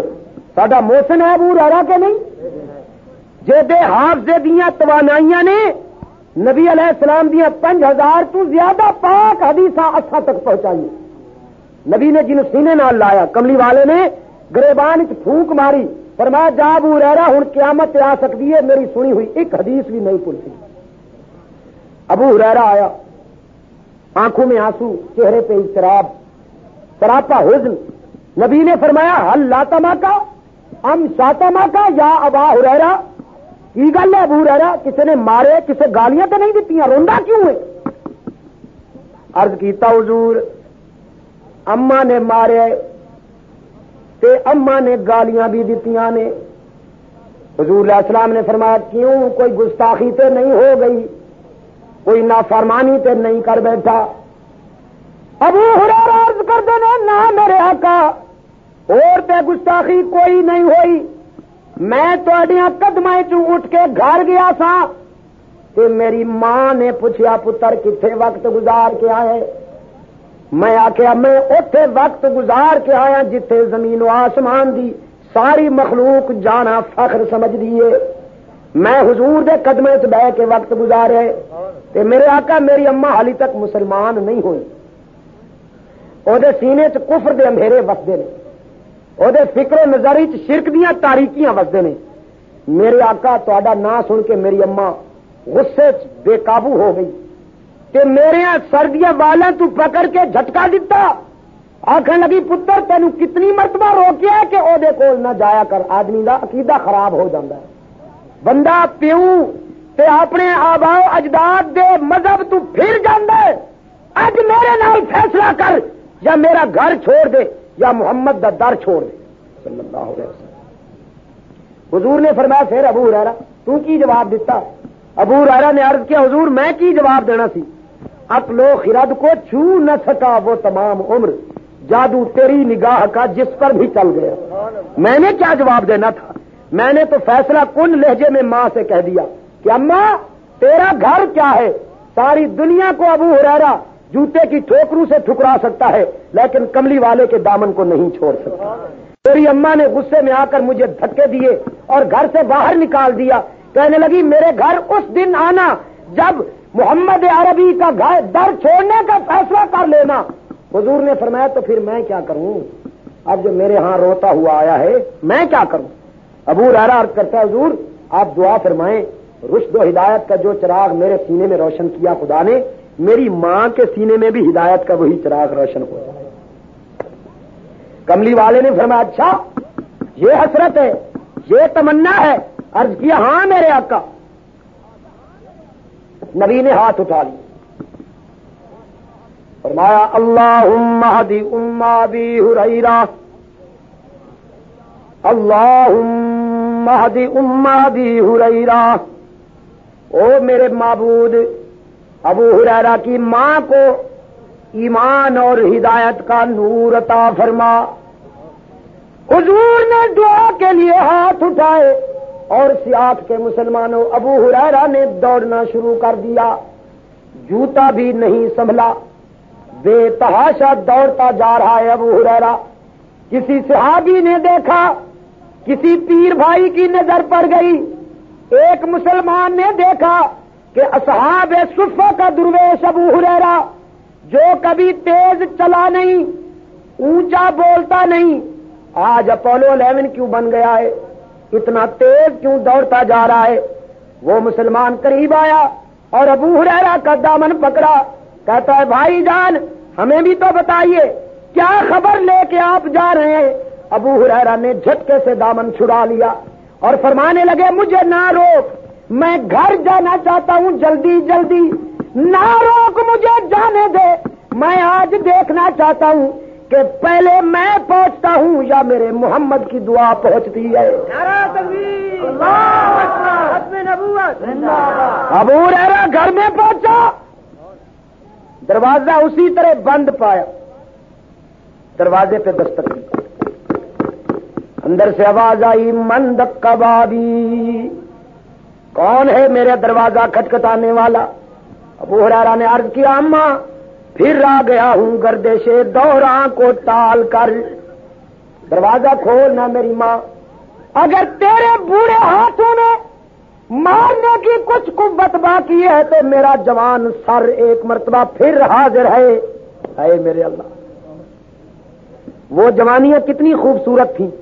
ساڈا محسن ہے ابو ہریرہ کے نہیں؟ جے حافظے دیاں توانائیاں نے نبی علیہ السلام دیاں 5000 تو زیادہ پاک حدیثاں اساں تک پہنچائی. نبی نے جن سینے نال لایا، کملی والے نے گریبان وچ پھونک ماری، فرمایا جا ابو ہریرہ ہن قیامت آ سکتی ہے، میری سنی ہوئی ایک حدیث بھی نہیں بھولتی. ابو ہریرہ آیا، آنکھوں میں آنسو، چہرے پہ اضطراب، سراپا حزن. نبی نے فرمایا حل لاتما کا ام شاتما کا یا ابا ہریرہ؟ کی گل ہے ابو ہریرہ؟ کسی نے مارے، کسی گالیاں تو نہیں دیتی؟ روندا کیوں ہے؟ عرض کیتا حضور اما نے مارے تے اما نے گالیاں بھی دیتیاں نے. حضور علیہ السلام نے فرمایا کیوں؟ کوئی گستاخی تے نہیں ہو گئی؟ کوئی نافرمانی تے نہیں کر بیٹھا؟ ابو ہریرہ عرض کرتے ہیں نہ میرے آقا، اور تے گستاخی کوئی نہیں ہوئی. میں تہاڈیاں قدماں چوں اٹھ کے گھر گیا سا تے میری ماں نے پوچھا پتر کتنے وقت گزار کے آئے؟ میں آخیا میں اوتھے وقت گزار کے آیا جتھے زمین و آسمان دی ساری مخلوق جانا فخر سمجھ دیے. میں حضور دے قدمے چ بہ کے وقت گزارے تے میرے آقا میری اما حالی تک مسلمان نہیں ہوئی. او دے سینے چ کفر دے اندھیرے وسدے نے، او دے فکر و نظری چ شرک دیاں تاریکیاں وسدے نے. میرے آقا تہاڈا نام سن کے میری اما غصے چ بے قابو ہو گئی تے میرے سردیاں والاں تو پکڑ کے جھٹکا دیتا. آخر لگی پتر تینوں کتنی مرتبہ روکیا ہے کہ او دے کول نہ جایا کر، آدمی دا عقیدہ خراب ہو جاتا ہے. بندہ پیوں تے اپنے آباء و اجداد دے مذہب تو پھر جاندا ہے. اج میرے نال فیصلہ کر، یا میرا گھر چھوڑ دے یا محمد دا در چھوڑ دے صلی اللہ علیہ وسلم. حضور نے فرمایا پھر ابو ہریرہ تو کی جواب دیتا؟ ابو ہریرہ نے عرض کیا حضور میں کی جواب دینا سی؟ عقل و خرد کو چھو نہ سکا وہ تمام عمر، جادو تیری نگاہ کا جس پر بھی چل گیا. میں نے کیا جواب دینا تھا؟ میں نے تو فیصلہ کن لہجے میں ماں سے کہہ دیا کہ اماں تیرا گھر کیا ہے؟ ساری دنیا کو ابو ہریرہ جوتے کی ٹھوکروں سے ٹھکرا سکتا ہے لیکن کملی والے کے دامن کو نہیں چھوڑ سکتا. میری اماں نے غصے میں آ کر مجھے دھکے دیے اور گھر سے باہر نکال دیا. کہنے لگی میرے گھر اس دن آنا جب محمد عربی کا گھر در چھوڑنے کا فیصلہ کر لینا. حضور نے فرمایا تو پھر میں کیا کروں؟ اب جو میرے ہاں روتا ہوا آیا ہے میں کیا کروں؟ ابو ہریرہ عرض کرتا ہے حضور آپ دعا فرمائیں رشد و ہدایت کا جو چراغ میرے سینے میں روشن کیا خدا نے، میری ماں کے سینے میں بھی ہدایت کا وہی چراغ روشن ہو جائے. کملی والے نے فرمایا اچھا یہ حسرت ہے، یہ تمنا ہے؟ عرض کیا ہاں میرے آقا. نبی نے ہاتھ اٹھا لی، فرمایا اللہم اہدی ام ابی ہریرہ، اللہم اہدی ام ابی ہریرہ. او میرے معبود ابو ہریرہ کی ماں کو ایمان اور ہدایت کا نور عطا فرما. حضور نے دعا کے لیے ہاتھ اٹھائے، اور سیاق کے مسلمانوں، ابو ہریرہ نے دوڑنا شروع کر دیا، جوتا بھی نہیں سنبھلا، بے تحاشا دوڑتا جا رہا ہے ابو ہریرہ۔ کسی صحابی نے دیکھا، کسی پیر بھائی کی نظر پڑ گئی، ایک مسلمان نے دیکھا کہ اصحاب صفہ کا درویش ابو ہریرہ، جو کبھی تیز چلا نہیں، اونچا بولتا نہیں، آج اپولو 11 کیوں بن گیا ہے، اتنا تیز کیوں دوڑتا جا رہا ہے؟ وہ مسلمان قریب آیا اور ابو ہریرہ کا دامن پکڑا، کہتا ہے بھائی جان ہمیں بھی تو بتائیے کیا خبر لے کے آپ جا رہے ہیں؟ ابو ہریرہ نے جھٹکے سے دامن چھڑا لیا اور فرمانے لگے مجھے نہ روک، میں گھر جانا چاہتا ہوں، جلدی جلدی نہ روک، مجھے جانے دے، میں آج دیکھنا چاہتا ہوں کہ پہلے میں پہنچتا ہوں یا میرے محمد کی دعا پہنچتی ہے۔ نعرہ تکبیر، اللہ اکبر، ختم نبوت، ابو ہریرہ گھر میں پہنچا، دروازہ اسی طرح بند پایا، دروازے پہ دستک دی، اندر سے آواز آئی من دق بابی، کون ہے میرے دروازہ کھٹکھٹانے والا؟ ابو ہریرہ نے عرض کیا اماں پھر آ گیا ہوں گردش دوراں کو ٹال کر، دروازہ کھولنا میری ماں، اگر تیرے بوڑھے ہاتھوں نے مارنے کی کچھ قوت باقی ہے تو میرا جوان سر ایک مرتبہ پھر حاضر ہے۔ اے میرے اللہ، وہ جوانیاں کتنی خوبصورت تھیں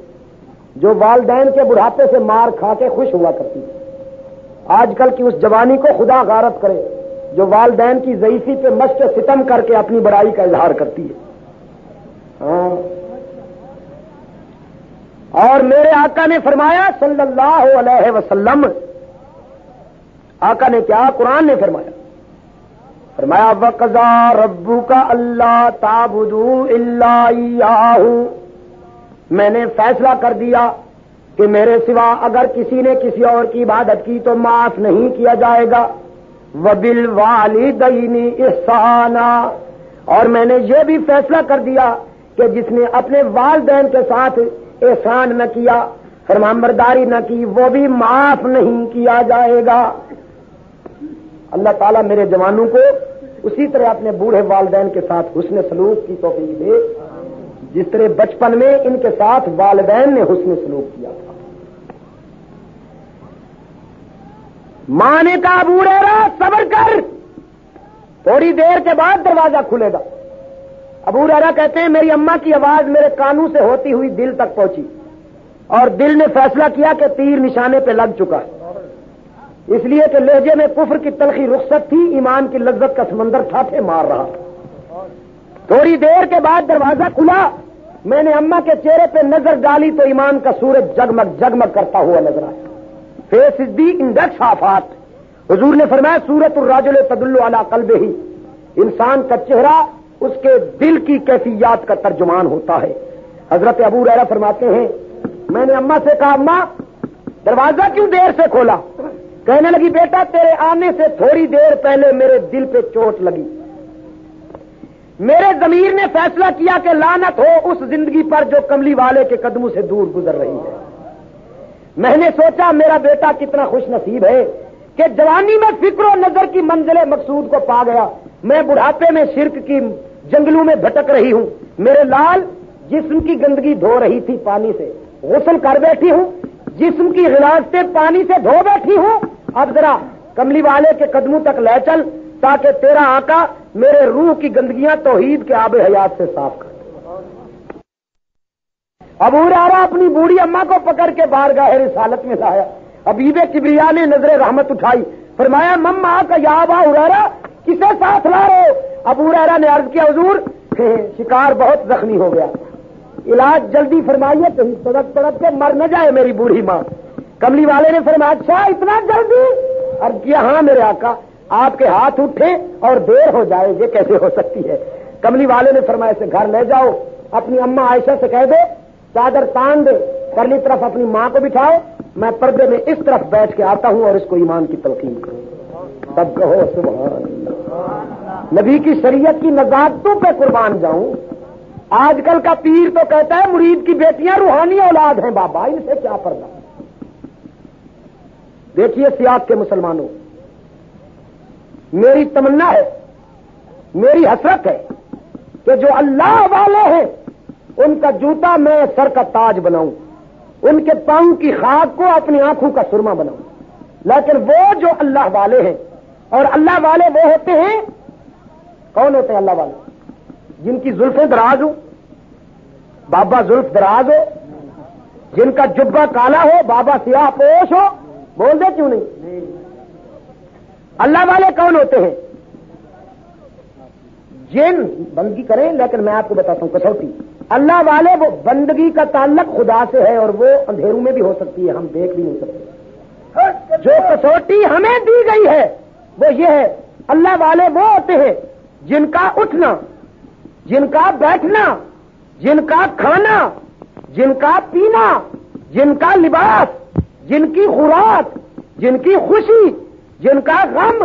جو والدین کے بڑھاپے سے مار کھا کے خوش ہوا کرتی تھی۔ آج کل کی اس جوانی کو خدا غارت کرے جو والدین کی ضعیفی پہ مشق ستم کر کے اپنی بڑائی کا اظہار کرتی ہے۔ ہاں، اور میرے آقا نے فرمایا صلی اللہ علیہ وسلم، آقا نے کیا؟ قرآن نے فرمایا وَقَضَىٰ رَبُّكَ أَلَّا تَعْبُدُوا إِلَّا إِيَّاهُ، میں نے فیصلہ کر دیا کہ میرے سوا اگر کسی نے کسی اور کی عبادت کی تو معاف نہیں کیا جائے گا۔ وَبِالْوَالِدَيْنِ إِحْسَانًا، اور میں نے یہ بھی فیصلہ کر دیا کہ جس نے اپنے والدین کے ساتھ احسان نہ کیا، فرمانبرداری نہ کی، وہ بھی معاف نہیں کیا جائے گا۔ اللہ تعالیٰ میرے جوانوں کو اسی طرح اپنے بوڑھے والدین کے ساتھ حسن سلوک کی توفیق دے جس طرح بچپن میں ان کے ساتھ والدین نے حسن سلوک کیا تھا۔ ماں نے کہا ابو ہریرہ صبر کر، تھوڑی دیر کے بعد دروازہ کھلے گا۔ ابو ہریرہ کہتے ہیں میری اماں کی آواز میرے کانوں سے ہوتی ہوئی دل تک پہنچی اور دل نے فیصلہ کیا کہ تیر نشانے پہ لگ چکا ہے، اس لیے کہ لہجے میں کفر کی تلخی رخصت تھی، ایمان کی لذت کا سمندر ٹھاٹھے مار رہا۔ تھوڑی دیر کے بعد دروازہ کھلا، میں نے اماں کے چہرے پہ نظر ڈالی تو ایمان کا سورج جگمگ جگمگ کرتا ہوا نظر آیا۔ Face is the index of heart, حضور نے فرمایا سورۃ الرجل تدل علی قلبہ، انسان کا چہرہ اس کے دل کی کیفیات کا ترجمان ہوتا ہے۔ حضرت ابو ہریرہ فرماتے ہیں میں نے اماں سے کہا اماں دروازہ کیوں دیر سے کھولا؟ کہنے لگی بیٹا تیرے آنے سے تھوڑی دیر پہلے میرے دل پہ چوٹ لگی، میرے ضمیر نے فیصلہ کیا کہ لعنت ہو اس زندگی پر جو کملی والے کے قدموں سے دور گزر رہی ہے۔ میں نے سوچا میرا بیٹا کتنا خوش نصیب ہے کہ جوانی میں فکر و نظر کی منزل مقصود کو پا گیا، میں بڑھاپے میں شرک کی جنگلوں میں بھٹک رہی ہوں، میرے لال جسم کی گندگی دھو رہی تھی پانی سے، غسل کر بیٹھی ہوں، جسم کی غلاظتیں پانی سے دھو بیٹھی ہوں، اب ذرا کملی والے کے قدموں تک لے چل تاکہ تیرا آقا میرے روح کی گندگیاں توحید کے آب حیات سے صاف کر۔ ابو ہریرہ اپنی بوڑھی اماں کو پکڑ کے بارگاہ رسالت میں لایا، حبیب کبریا نے نظر رحمت اٹھائی، فرمایا مما کا یا ابا ہریرہ کسے ساتھ لا رہے ہو؟ ابو ہریرہ نے عرض کیا حضور شکار بہت زخمی ہو گیا، علاج جلدی فرمائیے کہیں تڑپ تڑپ کے مر نہ جائے میری بوڑھی ماں۔ کملی والے نے فرمایا اچھا اتنا جلدی؟ عرض کیا ہاں میرے آقا، آپ کے ہاتھ اٹھے اور دیر ہو جائے یہ کیسے ہو سکتی ہے؟ کملی والے نے فرمایا اسے گھر لے جاؤ، اپنی اماں عائشہ سے کہہ دے چادر تان دے، پرلی طرف اپنی ماں کو بٹھاؤ، میں پردے میں اس طرف بیٹھ کے آتا ہوں اور اس کو ایمان کی تلقین کروں۔ تب کہو سبحان اللہ، نبی کی شریعت کی نزاکتوں پہ قربان جاؤں۔ آج کل کا پیر تو کہتا ہے مرید کی بیٹیاں روحانی اولاد ہیں، بابا ان سے کیا پردہ، دیکھیے سیاق کے مسلمانوں، میری تمنا ہے، میری حسرت ہے کہ جو اللہ والے ہیں ان کا جوتا میں سر کا تاج بناؤں، ان کے پاؤں کی خاک کو اپنی آنکھوں کا سرما بناؤں، لیکن وہ جو اللہ والے ہیں، اور اللہ والے وہ ہوتے ہیں، کون ہوتے ہیں اللہ والے؟ جن کی زلفیں دراز ہو، بابا زلف دراز ہو، جن کا جبہ کالا ہو، بابا سیاہ پوش ہو، بول دے کیوں نہیں؟ اللہ والے کون ہوتے ہیں؟ جن بندگی کریں، لیکن میں آپ کو بتاتا ہوں کسوٹی، اللہ والے وہ بندگی کا تعلق خدا سے ہے، اور وہ اندھیروں میں بھی ہو سکتی ہے، ہم دیکھ بھی نہیں سکتے۔ جو کسوٹی ہمیں دی گئی ہے وہ یہ ہے، اللہ والے وہ ہوتے ہیں جن کا اٹھنا، جن کا بیٹھنا، جن کا کھانا، جن کا پینا، جن کا لباس، جن کی خوراک، جن کی خوشی، جن کا غم،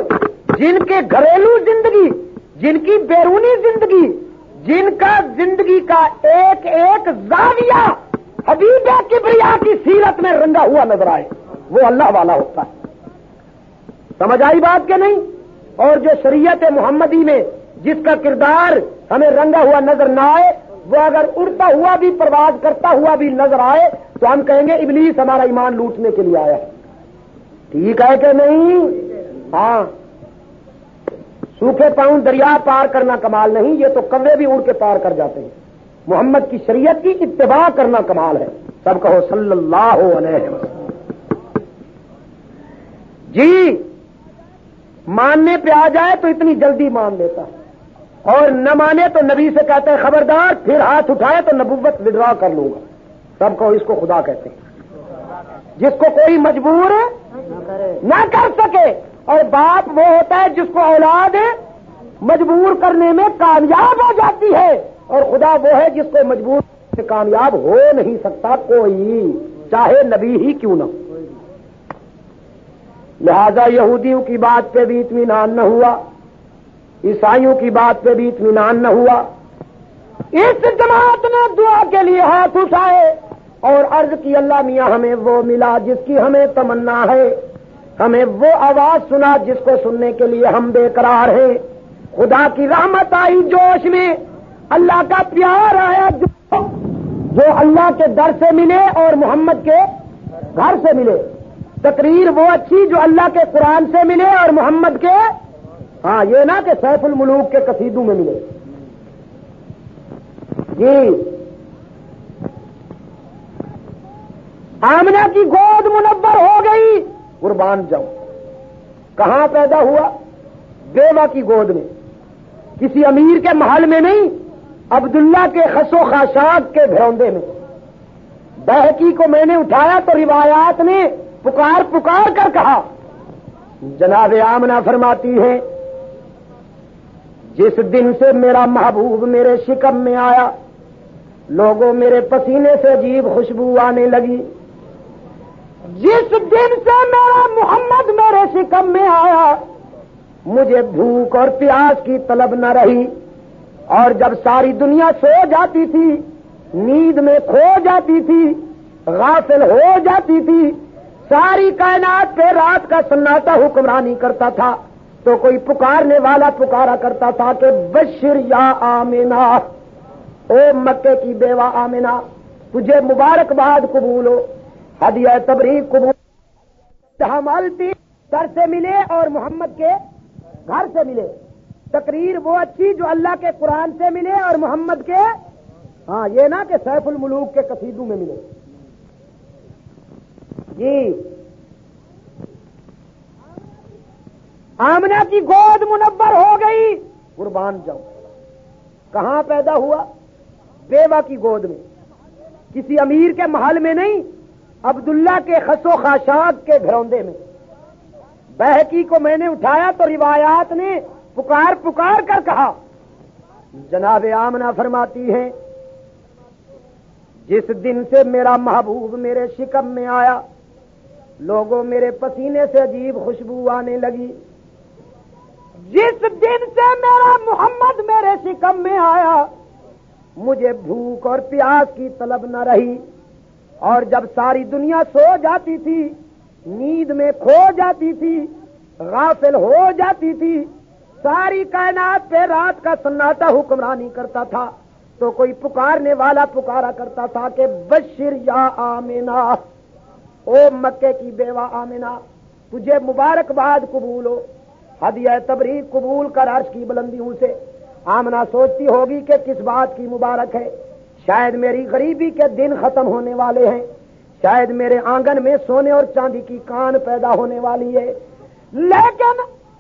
جن کے گھریلو زندگی، جن کی بیرونی زندگی، جن کا زندگی کا ایک ایک زاویہ حبیب کبریا کی سیرت میں رنگا ہوا نظر آئے، وہ اللہ والا ہوتا ہے۔ سمجھ آئی بات کہ نہیں؟ اور جو شریعت محمدی میں جس کا کردار ہمیں رنگا ہوا نظر نہ آئے، وہ اگر اڑتا ہوا بھی پرواز کرتا ہوا بھی نظر آئے تو ہم کہیں گے ابلیس ہمارا ایمان لوٹنے کے لیے آیا ہے۔ ٹھیک ہے کہ نہیں؟ ہاں، سوکھے پاؤں دریا پار کرنا کمال نہیں، یہ تو کوے بھی اڑ کے پار کر جاتے ہیں۔ محمد کی شریعت کی اتباع کرنا کمال ہے۔ سب کہو صلی اللہ علیہ وسلم۔ جی، ماننے پہ آ جائے تو اتنی جلدی مان لیتا ہے، اور نہ مانے تو نبی سے کہتے ہیں خبردار، پھر ہاتھ اٹھائے تو نبوت وڈرا کر لوں گا۔ سب کو اس کو خدا کہتے ہیں، جس کو کوئی مجبور نہ کر سکے، اور باپ وہ ہوتا ہے جس کو اولاد مجبور کرنے میں کامیاب ہو جاتی ہے، اور خدا وہ ہے جس کو مجبور سے کامیاب ہو نہیں سکتا کوئی، چاہے نبی ہی کیوں نہ ہو۔ لہذا یہودیوں کی بات پہ بھی اطمینان نہ ہوا، عیسائیوں کی بات پہ بھی اطمینان نہ ہوا۔ اس جماعت نے دعا کے لیے ہاتھ اٹھائے اور عرض کی اللہ میاں ہمیں وہ ملا جس کی ہمیں تمنا ہے، ہمیں وہ آواز سنا جس کو سننے کے لیے ہم بے قرار ہیں۔ خدا کی رحمت آئی جوش میں، اللہ کا پیار آیا جو اللہ کے در سے ملے اور محمد کے گھر سے ملے۔ تقریر وہ اچھی جو اللہ کے قرآن سے ملے اور محمد کے، ہاں یہ نہ کہ سیف الملوک کے قصیدوں میں ملے۔ جی، آمنہ کی گود منور ہو گئی، قربان جاؤ۔ کہاں پیدا ہوا؟ بیوہ کی گود میں، کسی امیر کے محل میں نہیں، عبداللہ کے خس و خاشاک کے گھروندے میں۔ بہکی کو میں نے اٹھایا تو روایات نے پکار پکار کر کہا۔ جناب آمنہ فرماتی ہیں، جس دن سے میرا محبوب میرے شکم میں آیا، لوگوں میرے پسینے سے عجیب خوشبو آنے لگی۔ جس دن سے میرا محمد میرے شکم میں آیا، مجھے بھوک اور پیاس کی طلب نہ رہی، اور جب ساری دنیا سو جاتی تھی، نیند میں کھو جاتی تھی، غافل ہو جاتی تھی، ساری کائنات پہ رات کا سناٹا حکمرانی کرتا تھا، تو کوئی پکارنے والا پکارا کرتا تھا کہ بشر یا آمنہ، او مکے کی بیوہ آمنہ، تجھے مبارکباد قبول ہو، ہدیہ تبریک قبول۔ حملتی در سے ملے اور محمد کے گھر سے ملے۔ تقریر وہ اچھی جو اللہ کے قرآن سے ملے اور محمد کے، ہاں یہ نہ کہ سیف الملوک کے قصیدوں میں ملے۔ جی، آمنہ کی گود منور ہو گئی، قربان جاؤ۔ کہاں پیدا ہوا؟ بیوہ کی گود میں، کسی امیر کے محل میں نہیں، عبداللہ کے خس و خاشاک کے گھروندے میں۔ بہکی کو میں نے اٹھایا تو روایات نے پکار پکار کر کہا۔ جناب آمنہ فرماتی ہیں، جس دن سے میرا محبوب میرے شکم میں آیا، لوگوں میرے پسینے سے عجیب خوشبو آنے لگی۔ جس دن سے میرا محمد میرے شکم میں آیا، مجھے بھوک اور پیاس کی طلب نہ رہی، اور جب ساری دنیا سو جاتی تھی، نیند میں کھو جاتی تھی، غافل ہو جاتی تھی، ساری کائنات پہ رات کا سناٹا حکمرانی کرتا تھا، تو کوئی پکارنے والا پکارا کرتا تھا کہ بشر یا آمنہ، او مکے کی بیوہ آمنہ، تجھے مبارکباد قبول ہو، ہدیہ تبریک قبول کر عرش کی بلندیوں سے۔ آمنہ سوچتی ہوگی کہ کس بات کی مبارک ہے، شاید میری غریبی کے دن ختم ہونے والے ہیں، شاید میرے آنگن میں سونے اور چاندی کی کان پیدا ہونے والی ہے۔ لیکن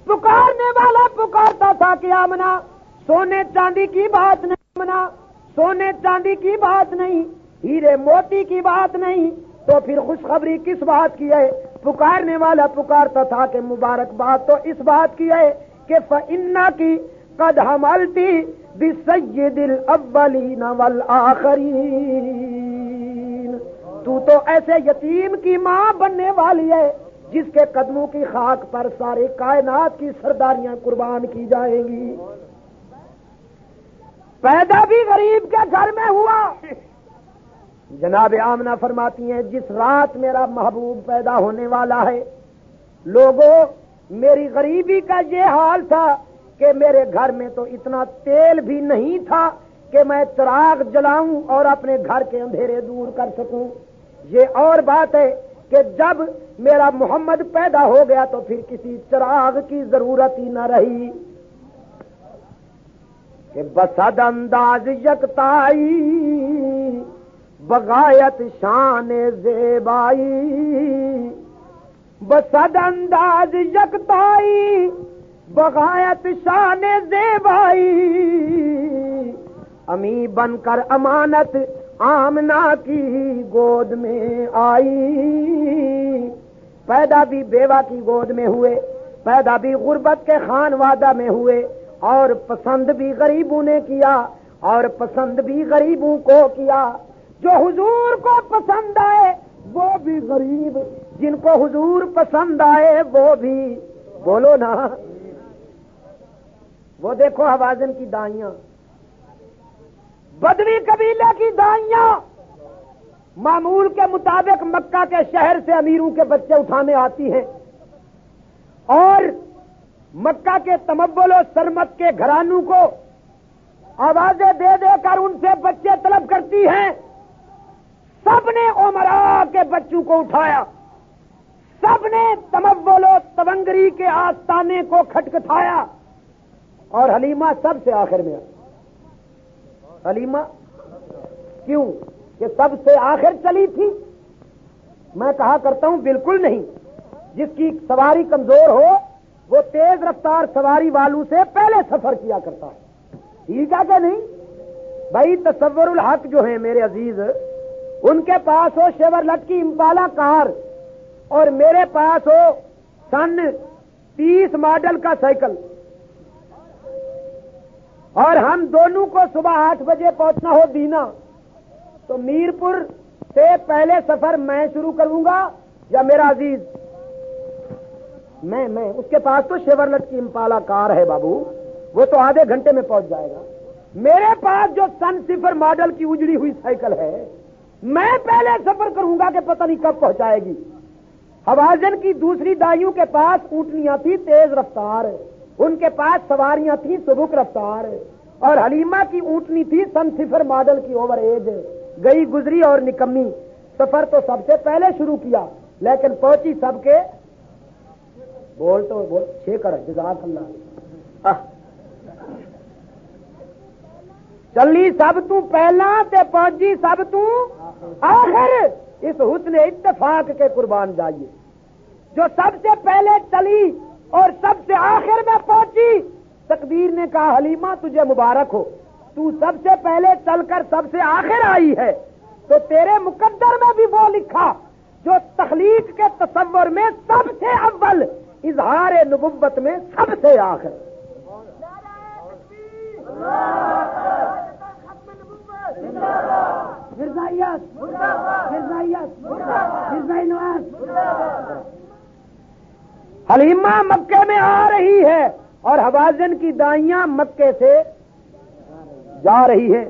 پکارنے والا پکارتا تھا کہ آمنہ سونے چاندی کی بات نہیں، آمنہ سونے چاندی کی بات نہیں، ہیرے موتی کی بات نہیں، تو پھر خوشخبری کس بات کی ہے؟ پکارنے والا پکارتا تھا کہ مبارکباد تو اس بات کی ہے کہ فَإِنَّكِ قَدْ حَمَلْتِ بِسَيِّدِ الْأَوَّلِينَ وَالْآخِرِينَ، تو ایسے یتیم کی ماں بننے والی ہے جس کے قدموں کی خاک پر سارے کائنات کی سرداریاں قربان کی جائیں گی۔ پیدا بھی غریب کے گھر میں ہوا۔ جناب آمنہ فرماتی ہیں جس رات میرا محبوب پیدا ہونے والا ہے، لوگوں میری غریبی کا یہ حال تھا کہ میرے گھر میں تو اتنا تیل بھی نہیں تھا کہ میں چراغ جلاؤں اور اپنے گھر کے اندھیرے دور کر سکوں۔ یہ اور بات ہے کہ جب میرا محمد پیدا ہو گیا تو پھر کسی چراغ کی ضرورت ہی نہ رہی کہ بسد انداز یکتائی بغایت شان زیبائی، بسد انداز یکتائی بغایت شان زیبائی، امی بن کر امانت آمنہ کی گود میں آئی۔ پیدا بھی بیوہ کی گود میں ہوئے، پیدا بھی غربت کے خان وادہ میں ہوئے، اور پسند بھی غریبوں نے کیا، اور پسند بھی غریبوں کو کیا۔ جو حضور کو پسند آئے وہ بھی غریب، جن کو حضور پسند آئے وہ بھی، بولو نا، وہ دیکھو حوازن کی دائیاں، بدوی قبیلے کی دائیاں معمول کے مطابق مکہ کے شہر سے امیروں کے بچے اٹھانے آتی ہیں، اور مکہ کے تمول و سرمت کے گھرانوں کو آوازیں دے دے کر ان سے بچے طلب کرتی ہیں۔ سب نے امراء کے بچوں کو اٹھایا، سب نے تمول و تونگری کے آستانے کو کھٹکھٹایا، اور حلیمہ سب سے آخر میں آئی۔ حلیمہ کیوں؟ کہ سب سے آخر چلی تھی؟ میں کہا کرتا ہوں بالکل نہیں، جس کی سواری کمزور ہو وہ تیز رفتار سواری والوں سے پہلے سفر کیا کرتا ہے، ٹھیک ہے کہ نہیں بھائی؟ تصور الحق جو ہیں میرے عزیز، ان کے پاس ہو شیورلٹ کی امپالا کار اور میرے پاس ہو سن 30 ماڈل کا سائیکل، اور ہم دونوں کو صبح 8 بجے پہنچنا ہو دینا، تو میرپور سے پہلے سفر میں شروع کروں گا یا میرا عزیز؟ میں اس کے پاس تو شیورلٹ کی امپالا کار ہے بابو، وہ تو آدھے گھنٹے میں پہنچ جائے گا۔ میرے پاس جو سن 0 ماڈل کی اجڑی ہوئی سائیکل ہے، میں پہلے سفر کروں گا کہ پتہ نہیں کب پہنچائے گی۔ حوازن کی دوسری دائیوں کے پاس اونٹنیاں تھی تیز رفتار، ان کے پاس سواریاں تھیں سبک رفتار، اور حلیمہ کی اونٹنی تھی سن 0 ماڈل کی اوور ایج، گئی گزری اور نکمی۔ سفر تو سب سے پہلے شروع کیا لیکن پہنچی سب کے، بول تو بول، 6 کر جزاک اللہ، چلی سب تو پہلا تے پہنچی سب تو آخر، اس حسن اتفاق کے قربان جائیے۔ جو سب سے پہلے چلی اور سب سے آخر میں پہنچی، تقدیر نے کہا حلیمہ تجھے مبارک ہو، تو سب سے پہلے چل کر سب سے آخر آئی ہے، تو تیرے مقدر میں بھی وہ لکھا جو تخلیق کے تصور میں سب سے اول، اظہار نبوت میں سب سے آخر۔ حلیمہ مکے میں آ رہی ہے اور حوازن کی دائیاں مکے سے جا رہی ہیں۔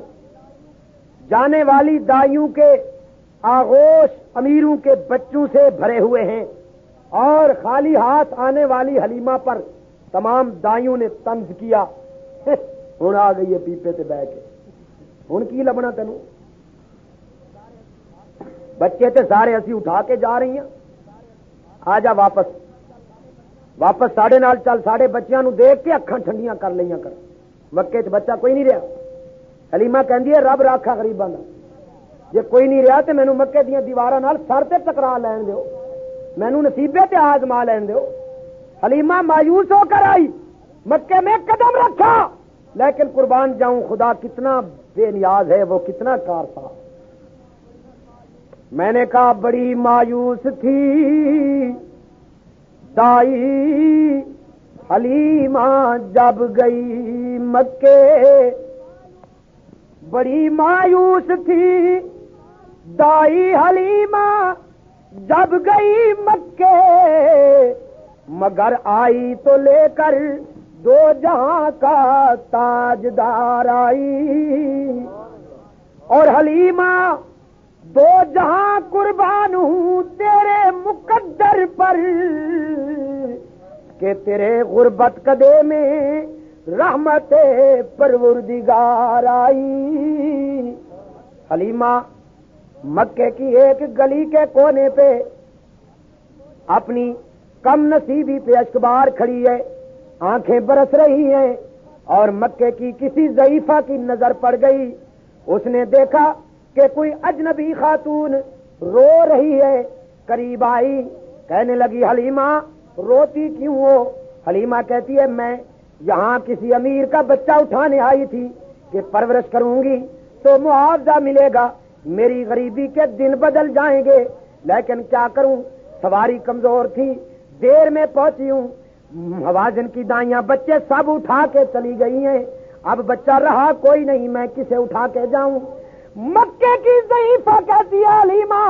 جانے والی دائیوں کے آغوش امیروں کے بچوں سے بھرے ہوئے ہیں، اور خالی ہاتھ آنے والی حلیمہ پر تمام دائیوں نے طنز کیا. ہوں آ گئی ہے پیپے تے بہ کے, ہوں کی لبنا تینوں؟ بچے تے سارے اسی اٹھا کے جا رہی ہیں, آ جا واپس ساڈے نال چل. ساڈے بچیاں نو دیکھ کے اکھاں ٹھنڈیاں کر لئیاں کر. مکے چ بچہ کوئی نہیں رہا. حلیمہ کہندی ہے رب راکھا غریباں دا, جے کوئی نہیں رہا تے مینوں مکے دیاں دیواراں نال سر تے ٹکرا لین دیو, مینوں نصیبے تے آزما لین دیو. حلیمہ مایوس ہو کر آئی, مکے میں قدم رکھا, لیکن قربان جاؤں خدا کتنا بے نیاز ہے, وہ کتنا کارساز. میں نے کہا بڑی مایوس تھی دائی حلیمہ جب گئی مکے, بڑی مایوس تھی دائی حلیمہ جب گئی مکے, مگر آئی تو لے کر دو جہاں کا تاجدار آئی. اور حلیمہ دو جہاں قربان ہوں تیرے مقدر پر, کہ تیرے غربت قدے میں رحمت پروردگار آئی. حلیمہ مکے کی ایک گلی کے کونے پہ اپنی کم نصیبی پہ اشکبار کھڑی ہے, آنکھیں برس رہی ہیں, اور مکے کی کسی ضعیفہ کی نظر پڑ گئی. اس نے دیکھا کہ کوئی اجنبی خاتون رو رہی ہے, قریب آئی, کہنے لگی حلیمہ روتی کیوں ہو؟ حلیمہ کہتی ہے میں یہاں کسی امیر کا بچہ اٹھانے آئی تھی کہ پرورش کروں گی تو معاوضہ ملے گا, میری غریبی کے دن بدل جائیں گے, لیکن کیا کروں سواری کمزور تھی, دیر میں پہنچی ہوں. حوازن کی دائیاں بچے سب اٹھا کے چلی گئی ہیں, اب بچہ رہا کوئی نہیں, میں کسے اٹھا کے جاؤں؟ مکے کی ضعیفہ کہتی ہے حلیمہ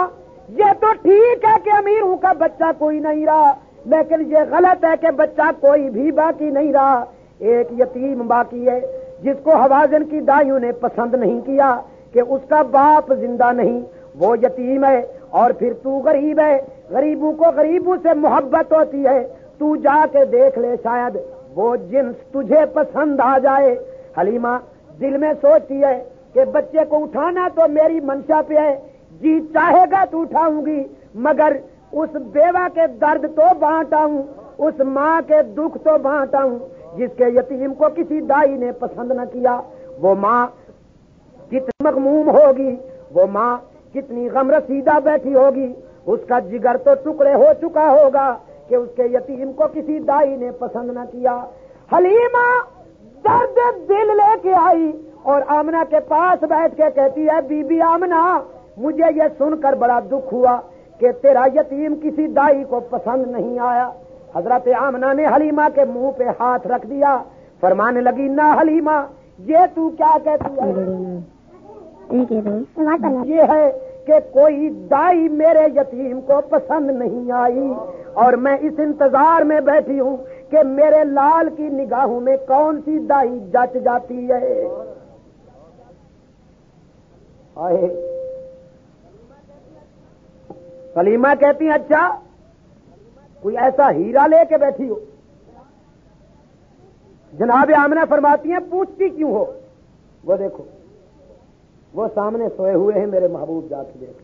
یہ تو ٹھیک ہے کہ امیروں کا بچہ کوئی نہیں رہا, لیکن یہ غلط ہے کہ بچہ کوئی بھی باقی نہیں رہا. ایک یتیم باقی ہے جس کو حوازن کی دائیوں نے پسند نہیں کیا کہ اس کا باپ زندہ نہیں, وہ یتیم ہے, اور پھر تو غریب ہے, غریبوں کو غریبوں سے محبت ہوتی ہے, تو جا کے دیکھ لے شاید وہ جنس تجھے پسند آ جائے. حلیمہ دل میں سوچتی ہے کہ بچے کو اٹھانا تو میری منشا پہ ہے, جی چاہے گا تو اٹھاؤں گی, مگر اس بیوہ کے درد تو بانٹاؤں, اس ماں کے دکھ تو بانٹاؤں جس کے یتیم کو کسی دائی نے پسند نہ کیا. وہ ماں کتنی مغموم ہوگی, وہ ماں کتنی غم رسیدہ بیٹھی ہوگی, اس کا جگر تو ٹکڑے ہو چکا ہوگا کہ اس کے یتیم کو کسی دائی نے پسند نہ کیا. حلیمہ درد دل لے کے آئی اور آمنہ کے پاس بیٹھ کے کہتی ہے بی بی آمنہ مجھے یہ سن کر بڑا دکھ ہوا کہ تیرا یتیم کسی دائی کو پسند نہیں آیا. حضرت آمنہ نے حلیمہ کے منہ پہ ہاتھ رکھ دیا, فرمانے لگی نہ حلیمہ یہ تو کیا کہتی ہے؟ یہ ہے کہ کوئی دائی میرے یتیم کو پسند نہیں آئی, اور میں اس انتظار میں بیٹھی ہوں کہ میرے لال کی نگاہوں میں کون سی دائی جچ جاتی ہے. حلیمہ کہتی ہیں اچھا کوئی ایسا ہیرا لے کے بیٹھی ہو؟ جناب آمنہ فرماتی ہیں پوچھتی کیوں ہو؟ وہ دیکھو وہ سامنے سوئے ہوئے ہیں میرے محبوب, جا کے دیکھ.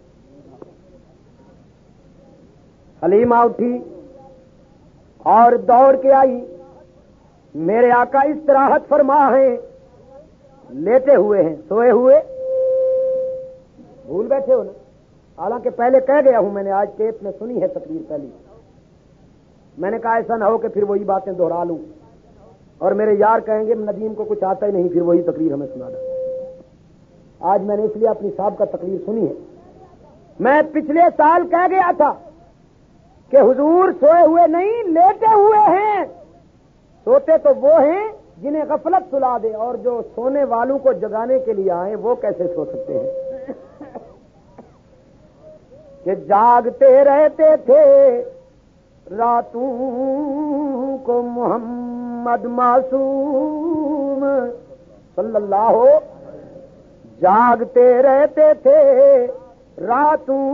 حلیمہ اٹھی اور دوڑ کے آئی, میرے آقا استراحت فرما ہیں, لیٹے ہوئے ہیں, سوئے ہوئے, بھول بیٹھے ہو نا. حالانکہ پہلے کہہ گیا ہوں میں نے, آج ٹیپ میں سنی ہے تقریر پہلی, میں نے کہا ایسا نہ ہو کہ پھر وہی باتیں دوہرا لوں اور میرے یار کہیں گے ندیم کو کچھ آتا ہی نہیں, پھر وہی تقریر ہمیں سنا دیں. آج میں نے اس لیے اپنی صاحب کا تقریر سنی ہے. میں پچھلے سال کہہ گیا تھا کہ حضور سوئے ہوئے نہیں لیٹے ہوئے ہیں, سوتے تو وہ ہیں جنہیں غفلت سلا دے, اور جو سونے والوں کو جگانے کے لیے آئے وہ کیسے سو سکتے ہیں؟ کہ جاگتے رہتے تھے راتوں کو محمد معصوم صلی اللہ ہو, جاگتے رہتے تھے راتوں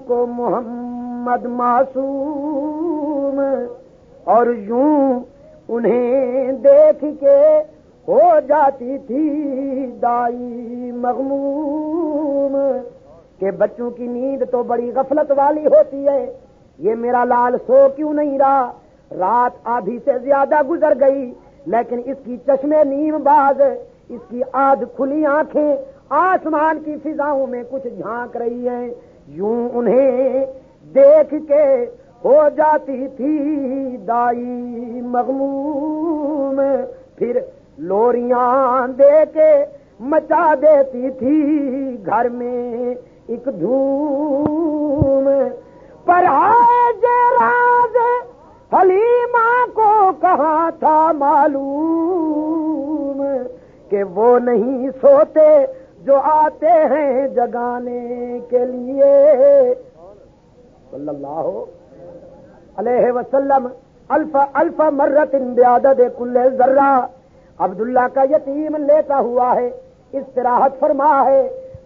کو محمد محمد معصوم، اور یوں انہیں دیکھ کے ہو جاتی تھی دائی مغموم، کہ بچوں کی نیند تو بڑی غفلت والی ہوتی ہے، یہ میرا لال سو کیوں نہیں رہا؟ رات آدھی سے زیادہ گزر گئی لیکن اس کی چشمے نیم باز، اس کی آدھ کھلی آنکھیں آسمان کی فضاؤں میں کچھ جھانک رہی ہیں، یوں انہیں دیکھ کے ہو جاتی تھی دائی مغموم، پھر لوریاں دے کے مچا دیتی تھی گھر میں ایک دھوم، پر آج راز حلیمہ کو کہاں تھا معلوم کہ وہ نہیں سوتے جو آتے ہیں جگانے کے لیے، صلی اللہ علیہ وسلم الف مرت بعدد کل ذرہ۔ عبداللہ کا یتیم لیتا ہوا ہے، استراحت فرما ہے،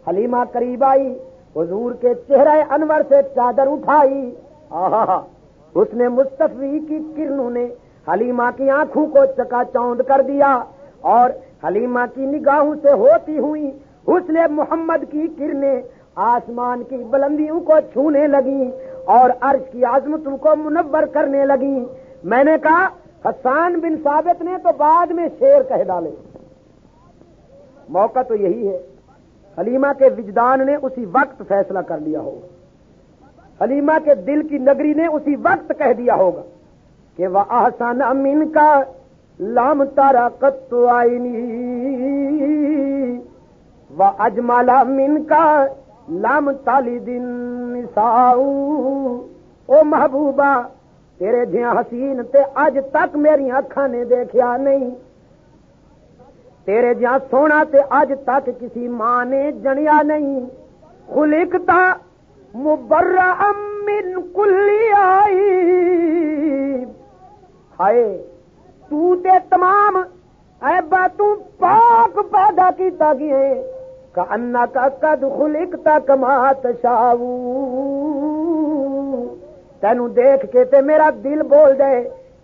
حلیمہ قریب آئی، حضور کے چہرے انور سے چادر اٹھائی، آہا اس نے مصطفی کی کرنوں نے حلیمہ کی آنکھوں کو چکا چوند کر دیا، اور حلیمہ کی نگاہوں سے ہوتی ہوئی حسن محمد کی کرنیں آسمان کی بلندیوں کو چھونے لگیں اور عرش کی عظمتوں کو منور کرنے لگیں۔ میں نے کہا حسان بن ثابت نے تو بعد میں شعر کہہ ڈالے، موقع تو یہی ہے، حلیمہ کے وجدان نے اسی وقت فیصلہ کر لیا ہوگا، حلیمہ کے دل کی نگری نے اسی وقت کہہ دیا ہوگا کہ وَأَحْسَنَ مِنْكَ لَمْ تَرَ قَطُّ عَيْنِي وَأَجْمَلَ مِنْكَ لَمْ تَلِدِ النِّسَاءُ۔ او محبوبہ تیرے جیاں حسین تے اج تک میری اکھاں نے دیکھیا نہیں، تیرے جیاں سونا تے اج تک کسی ماں نے جنیا نہیں، خلقتا مبرأ من کل عیب، ہائے تو تے تمام عیباں تو پاک پیدا کیتا گیا ہے، کأنک قد خلقت کما تشاء، تینوں دیکھ کے تے میرا دل بول دے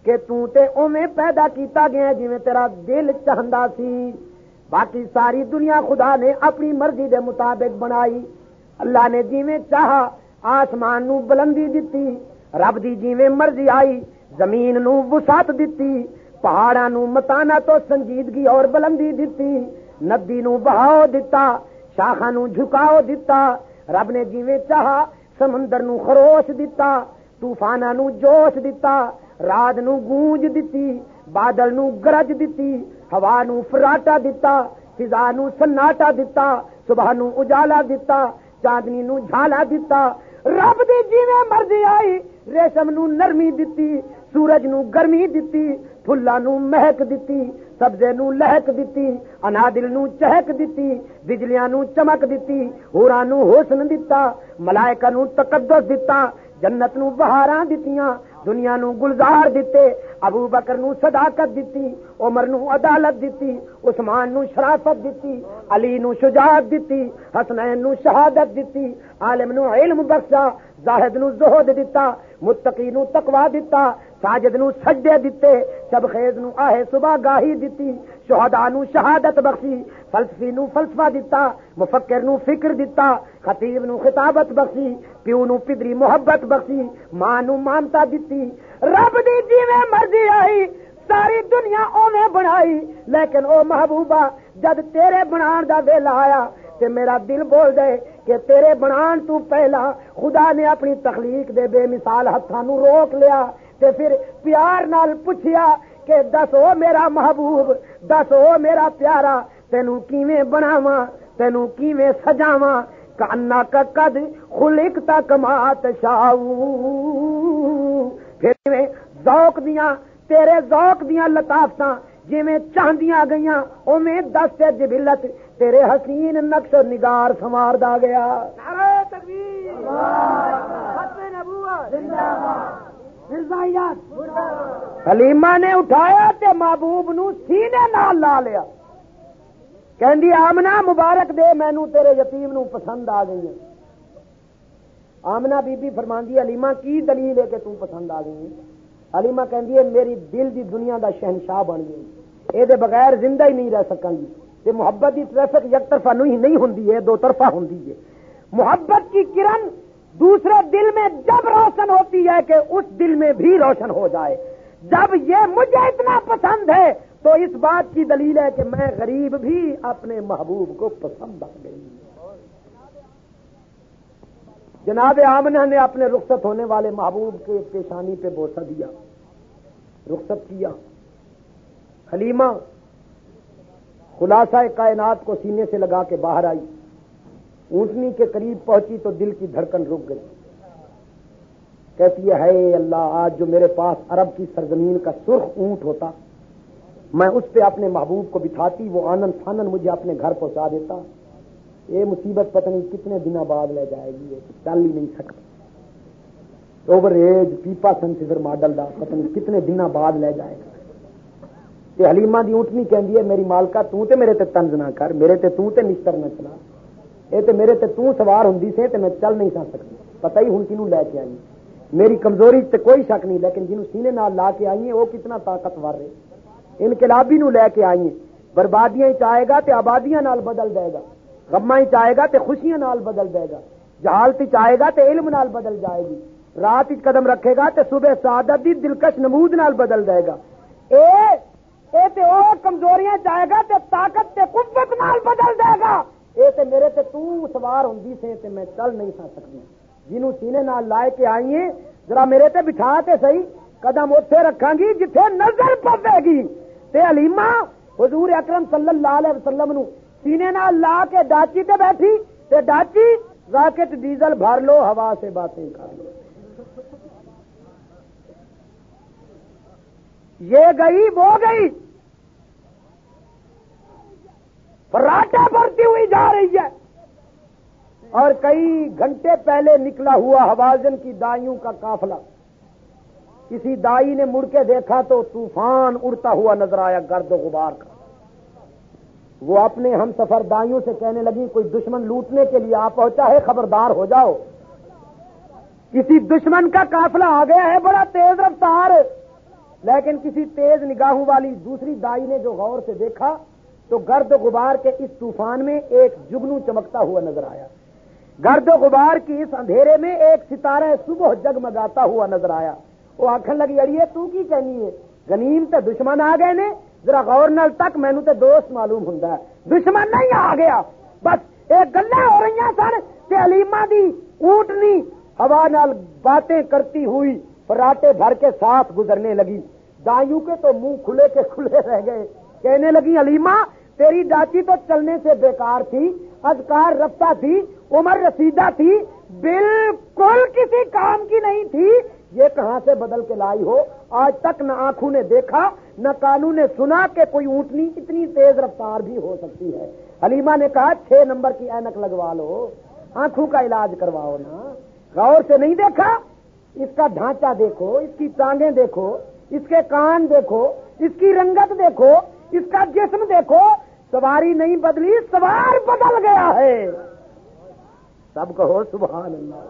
کہ تو تے اوویں پیدا کیتا گیا جویں تیرا دل چاہندا سی۔ باقی ساری دنیا خدا نے اپنی مرضی دے مطابق بنائی، اللہ نے جویں چاہا آسمان نو بلندی دتی، رب دی جویں مرضی آئی زمین نو وسعت دتی، پہاڑاں نو متانت تو سنجیدگی اور بلندی دتی، ندی نو بہاؤ دتا، شاخاں نو جھکاؤ دتا، رب نے جویں چاہا سمندر نو خروش دتا، طوفاناں نو جوش دتا، رات نو گونج دتی، بادل نو گرج دتی، ہوا نو فراٹا دتا، فضا نو سناٹا دتا، صبح نو اجالا دتا، چاندنی نو جھالا دتا، رب دی جویں مرضی آئی ریشم نو نرمی دتی، سورج نو گرمی دتی، پھلاں نو مہک دتی، سبزے نو لہک دتی، انادل نو چہک دتی، بجلیاں نو چمک دتی، ہوراں نو حسن دتا، ملائکہ نو تقدس دتا، جنت نو بہاراں دتیاں، دنیا نو گلزار دیتے، ابو بکر نو صداقت دیتی، عمر نو عدالت دیتی، عثمان نو شرافت دیتی، علی نو شجاعت دیتی، حسنین نو شہادت دیتی، عالم نو علم بخشا، زاہد نو زہد دیتا، متقی نو تقوی دیتا، ساجد نو سجدے دیتے، شب خیز نو آہ صبح گاہی دیتی، شہداء نو شہادت بخشی، فلسفی نو فلسفہ دیتا، مفکر نو فکر دیتا، خطیب نو خطابت بخشی، پیو نو پدری محبت بخشی، ماں نو مامتا دیتی، رب دی جویں مرضی آئی ساری دنیا اوویں بنائی، لیکن او محبوبہ جد تیرے بنان دا ویلا آیا تے میرا دل بول دے کہ تیرے بنان تو پہلا خدا نے اپنی تخلیق دے بے مثال ہتھاں نو روک لیا تے پھر پیار نال پوچھیا کہ دس او میرا محبوب، دس او میرا پیارا، تینوں کیویں بناواں، تینوں کیویں سجاواں، کأنک قد خلقت کما تشاء، پھر ذوق دیاں تیرے ذوق دیاں لطافتاں جویں چاہندیاں گئیاں اوویں دست جبلت تیرے حسین نقش نگار سنواردا گیا۔ نعرہ تکبیر، ختم نبوت، زندہ باد، مرزائیات۔ حلیمہ نے اٹھایا تے محبوب نو سینے نال لا لیا، کہندی آمنہ مبارک دے مینوں تیرے یتیم نو پسند آ گئی ہے۔ آمنہ بی بی فرماندی حلیمہ کی دلیل ہے کہ تم پسند آ گئی؟ حلیمہ کہندی ہے میری دل دی دنیا دا شہنشاہ بن گئی، اے دے بغیر زندہ ہی نہیں رہ سکاں گی۔ تے محبت دی ٹریفک یک طرفہ نہیں ہوندی ہے، دو طرفہ ہوندی ہے۔ محبت کی کرن دوسرے دل میں جب روشن ہوتی ہے کہ اس دل میں بھی روشن ہو جائے۔ جب یہ مجھے اتنا پسند ہے تو اس بات کی دلیل ہے کہ میں غریب بھی اپنے محبوب کو پسند آ گئی۔ جناب آمنہ نے اپنے رخصت ہونے والے محبوب کے پیشانی پہ بوسہ دیا، رخصت کیا۔ حلیمہ خلاصہ کائنات کو سینے سے لگا کے باہر آئی، اونٹنی کے قریب پہنچی تو دل کی دھڑکن رک گئی۔ کہتی ہے اے اللہ، آج جو میرے پاس عرب کی سرزمین کا سرخ اونٹ ہوتا، میں اس پہ اپنے محبوب کو بٹھاتی، وہ آنن فانن مجھے اپنے گھر پہنچا دیتا۔ یہ مصیبت پتہ نہیں کتنے دنوں بعد لے جائے گی، چل ہی نہیں سکتا۔ اوور ایج پیپا سنسیزر ماڈل دا پتہ نہیں کتنے دنوں بعد لے جائے گا۔ تے حلیمہ دی اونٹنی کہندی ہے میری مالکا تو تے میرے تے طنز نہ کر، میرے تے تو تے نشتر نہ چلا، اے تے میرے تے تو سوار ہوندی سے تے میں چل نہیں سکتی۔ پتہ ہی ہن کینوں لے کے آئی، میری کمزوری تے کوئی شک نہیں، لیکن جنوں سینے نال لا کے آئی ہیں وہ کتنا طاقتور ہے۔ انقلابی نو لے کے آئی ہیں، بربادیاں ہی چاہے گا تے آبادیاں نال بدل دے گا، غماں ہی چاہے گا تے خوشیاں نال بدل دے گا، جہالت ہی چاہے گا تے علم نال بدل جائے گی، رات ہی قدم رکھے گا تے صبح سعادت دی دلکش نمود نال بدل دے گا۔ اے تے او کمزوریاں چاہے گا تے طاقت تے قوت نال بدل دے گا۔ اے تے میرے تے تو سوار ہوندی سے تے میں چل نہیں سکتی، جنوں سینے نال لائے کے آئی ہیں ذرا میرے تے بٹھا تے صحیح، قدم اوتھے رکھاں گی جتھے نظر پوے گی۔ تے حلیمہ حضور اکرم صلی اللہ علیہ وسلم نو سینے نال لا کے ڈاچی تے بیٹھی، تے ڈاچی راکٹ ڈیزل بھر لو، ہوا سے باتیں کر لو۔ یہ گئی وہ گئی، فراٹے بھرتی ہوئی جا رہی ہے، اور کئی گھنٹے پہلے نکلا ہوا حوازن کی دائیوں کا قافلہ، کسی دائی نے مڑ کے دیکھا تو طوفان اڑتا ہوا نظر آیا گرد و غبار کا۔ وہ اپنے ہم سفر دائیوں سے کہنے لگی کوئی دشمن لوٹنے کے لیے آ پہنچا ہے، خبردار ہو جاؤ، کسی دشمن کا قافلہ آ گیا ہے بڑا تیز رفتار۔ لیکن کسی تیز نگاہوں والی دوسری دائی نے جو غور سے دیکھا تو گرد و غبار کے اس طوفان میں ایک جگنو چمکتا ہوا نظر آیا، گرد و غبار کی اس اندھیرے میں ایک ستارہ صبح جگمگاتا ہوا نظر آیا۔ وہ آکھن لگی اڑیے تو کی کہنی ہے، غنیم تے دشمن آ گئے نے، ذرا غور نال تک مینوں تے دوست معلوم ہوندا ہے، دشمن نہیں آ گیا، بس ایک گلاں ہو رہی سن تے حلیمہ دی اونٹنی ہوا نال باتیں کرتی ہوئی فراٹے بھر کے ساتھ گزرنے لگی۔ دائیوں کے تو منہ کھلے کے کھلے رہ گئے، کہنے لگی حلیمہ تیری ڈاچی تو چلنے سے بیکار تھی، اذکار رفتہ تھی، عمر رسیدہ تھی، بالکل کسی کام کی نہیں تھی، یہ کہاں سے بدل کے لائی ہو؟ آج تک نہ آنکھوں نے دیکھا نہ کانوں نے سنا کہ کوئی اونٹنی اتنی تیز رفتار بھی ہو سکتی ہے۔ حلیمہ نے کہا 6 نمبر کی اینک لگوا لو، آنکھوں کا علاج کرواؤ نا، غور سے نہیں دیکھا؟ اس کا ڈھانچہ دیکھو، اس کی ٹانگیں دیکھو، اس کے کان دیکھو، اس کی رنگت دیکھو، اس کا جسم دیکھو، سواری نہیں بدلی، سوار بدل گیا ہے۔ سب کہو سبحان اللہ۔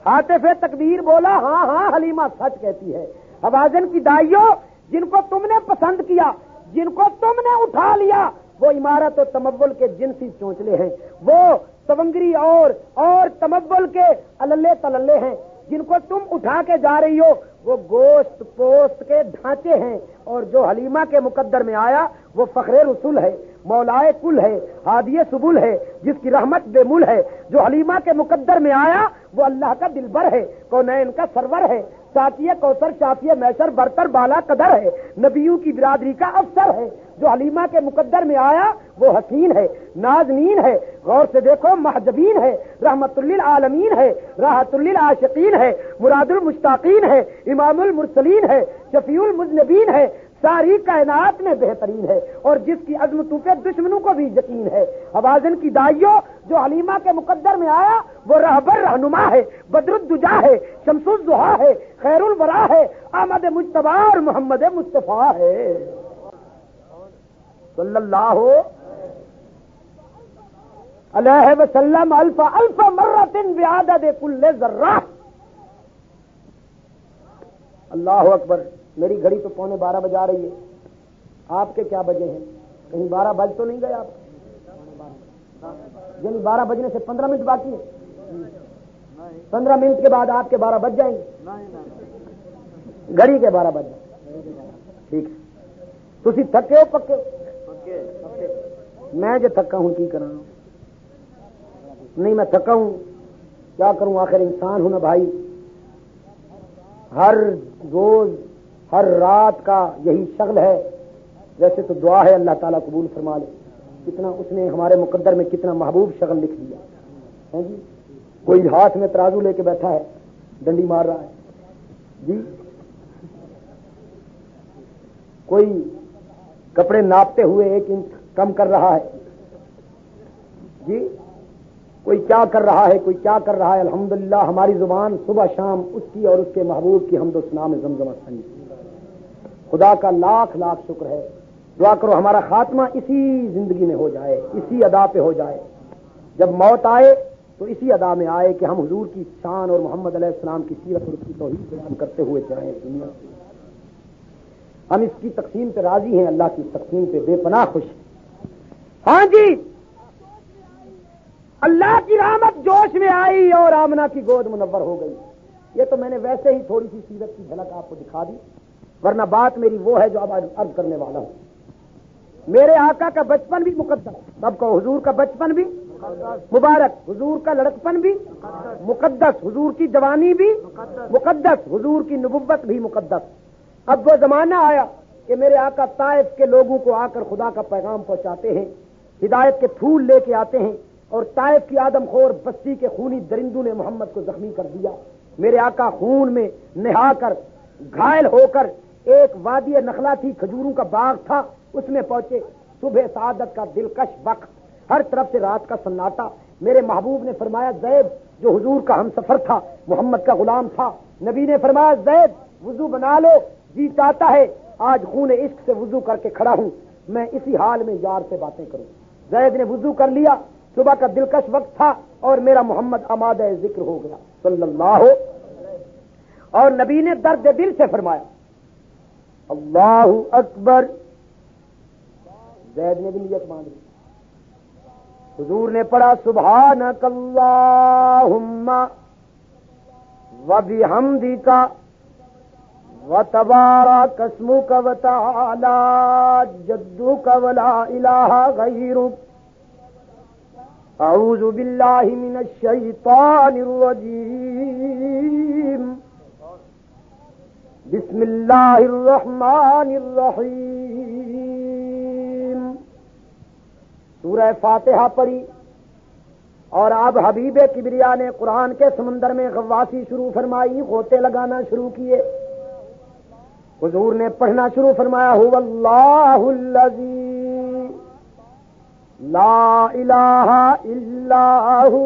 حاطف تکبیر بولا ہاں ہاں حلیمہ سچ کہتی ہے۔ حوازن کی دائیوں جن کو تم نے پسند کیا، جن کو تم نے اٹھا لیا، وہ عمارت و تمول کے جنسی چونچلے ہیں، وہ سونگری اور تمول کے اللے تللے ہیں، جن کو تم اٹھا کے جا رہی ہو وہ گوشت پوست کے ڈھانچے ہیں، اور جو حلیمہ کے مقدر میں آیا وہ فخر رسول ہے، مولائے کل ہے، ہادی سبل ہے، جس کی رحمت بے مل ہے۔ جو حلیمہ کے مقدر میں آیا وہ اللہ کا دلبر ہے، کونین کا سرور ہے، ساتیہ کوثر شافیہ میسر برتر بالا قدر ہے، نبیوں کی برادری کا افسر ہے۔ جو حلیمہ کے مقدر میں آیا وہ حسین ہے، نازنین ہے، غور سے دیکھو محجبین ہے، رحمت للعالمین ہے، راحت للعاشقین ہے، مراد المشتاقین ہے، امام المرسلین ہے، شفیع المذنبین ہے، ساری کائنات میں بہترین ہے، اور جس کی عظمتوں پہ دشمنوں کو بھی یقین ہے۔ حوازن کی دائیوں جو حلیمہ کے مقدر میں آیا وہ رہبر رہنما ہے، بدر الدجا ہے، شمس الضحیٰ ہے، خیر الورا ہے، احمد مجتبی اور محمد مصطفیٰ ہے صلی اللہ علیہ وسلم۔ الف الف مرت بعدد کل ذرہ. اللہ اکبر. میری گھڑی تو 11:15 بجا رہی ہے. آپ کے کیا بجے ہیں؟ کہیں 12 بج تو نہیں گئے آپ؟ یعنی 12 بجنے سے 15 منٹ باقی ہیں. 15 منٹ کے بعد آپ کے 12 بج جائیں گے. گھڑی کے 12 بج جائیں. ٹھیک ہے. تسی تھکے ہو پکے ہو؟ میں جو تھکا ہوں کی کرا نہیں. میں تھکا ہوں کیا کروں؟ آخر انسان ہوں نا بھائی. ہر روز ہر رات کا یہی شغل ہے. ویسے تو دعا ہے اللہ تعالیٰ قبول فرما لے. کتنا اس نے ہمارے مقدر میں کتنا محبوب شغل لکھ دیا ہے جی. کوئی ہاتھ میں ترازو لے کے بیٹھا ہے, ڈنڈی مار رہا ہے جی. کوئی کپڑے ناپتے ہوئے 1 انچ کم کر رہا ہے جی. کوئی کیا کر رہا ہے, کوئی کیا کر رہا ہے. الحمدللہ ہماری زبان صبح شام اس کی اور اس کے محبوب کی حمد و ثنا میں زمزمہ سنی. خدا کا لاکھ لاکھ شکر ہے. دعا کرو ہمارا خاتمہ اسی زندگی میں ہو جائے, اسی ادا پہ ہو جائے. جب موت آئے تو اسی ادا میں آئے کہ ہم حضور کی شان اور محمد علیہ السلام کی سیرت اور اس کی توحید بیان کرتے ہوئے جائیں دنیا سے. ہم اس کی تقسیم پہ راضی ہیں, اللہ کی تقسیم پہ بے پناہ خوش ہیں. ہاں جی, اللہ کی رحمت جوش میں آئی اور آمنہ کی گود منور ہو گئی. یہ تو میں نے ویسے ہی تھوڑی سی سیرت کی جھلک آپ کو دکھا دی, ورنہ بات میری وہ ہے جو اب عرض کرنے والا ہوں. میرے آقا کا بچپن بھی مقدس. سب کو حضور کا بچپن بھی مبارک, حضور کا لڑکپن بھی مقدس, حضور کی جوانی بھی مقدس, حضور کی نبوت بھی مقدس. اب وہ زمانہ آیا کہ میرے آقا طائف کے لوگوں کو آ کر خدا کا پیغام پہنچاتے ہیں, ہدایت کے پھول لے کے آتے ہیں. اور طائف کی آدم خور بستی کے خونی درندوں نے محمد کو زخمی کر دیا. میرے آقا خون میں نہا کر گھائل ہو کر ایک وادی نخلا تھی, کھجوروں کا باغ تھا, اس میں پہنچے. صبح سعادت کا دلکش وقت, ہر طرف سے رات کا سناٹا. میرے محبوب نے فرمایا زید جو حضور کا ہم سفر تھا, محمد کا غلام تھا, نبی نے فرمایا زید وضو بنا لو, جی چاہتا ہے آج خون عشق سے وضو کر کے کھڑا ہوں, میں اسی حال میں یار سے باتیں کروں. زید نے وضو کر لیا, صبح کا دلکش وقت تھا اور میرا محمد آمادہ ذکر ہو گیا صلی اللہ. اور نبی نے درد دل سے فرمایا اللہ اکبر. زید نے بھی نیت مان لی. حضور نے پڑھا سبحانک اللہم وبحمدک وتبارک اسمک وتعالی جدک ولا الہ غیرک اعوذ باللہ من الشیطان الرجیم بسم اللہ الرحمن الرحیم. سورہ فاتحہ پڑھی اور اب حبیب کبریا نے قرآن کے سمندر میں غواصی شروع فرمائی, غوطے لگانا شروع کیے. حضور نے پڑھنا شروع فرمایا هو اللہ الذی لا الہ الا ہو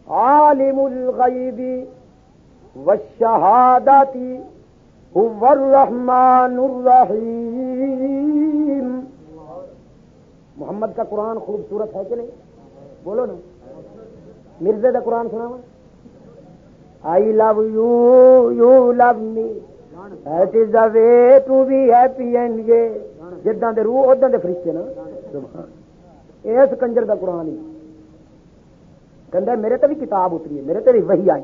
عالم الغیب والشہادۃ هو الرحمن الرحیم. محمد کا قرآن خوبصورت ہے کہ نہیں؟ بولو نا. مرزے کا قرآن سنا ہوا, I love you you love me it is the way to be happy and gay. جداں دے روح اداں دے فرشتے نا. اس کنجر کا قرآن ہی کہندا میرے تے بھی کتاب اتری ہے, میرے تے بھی وحی آئی.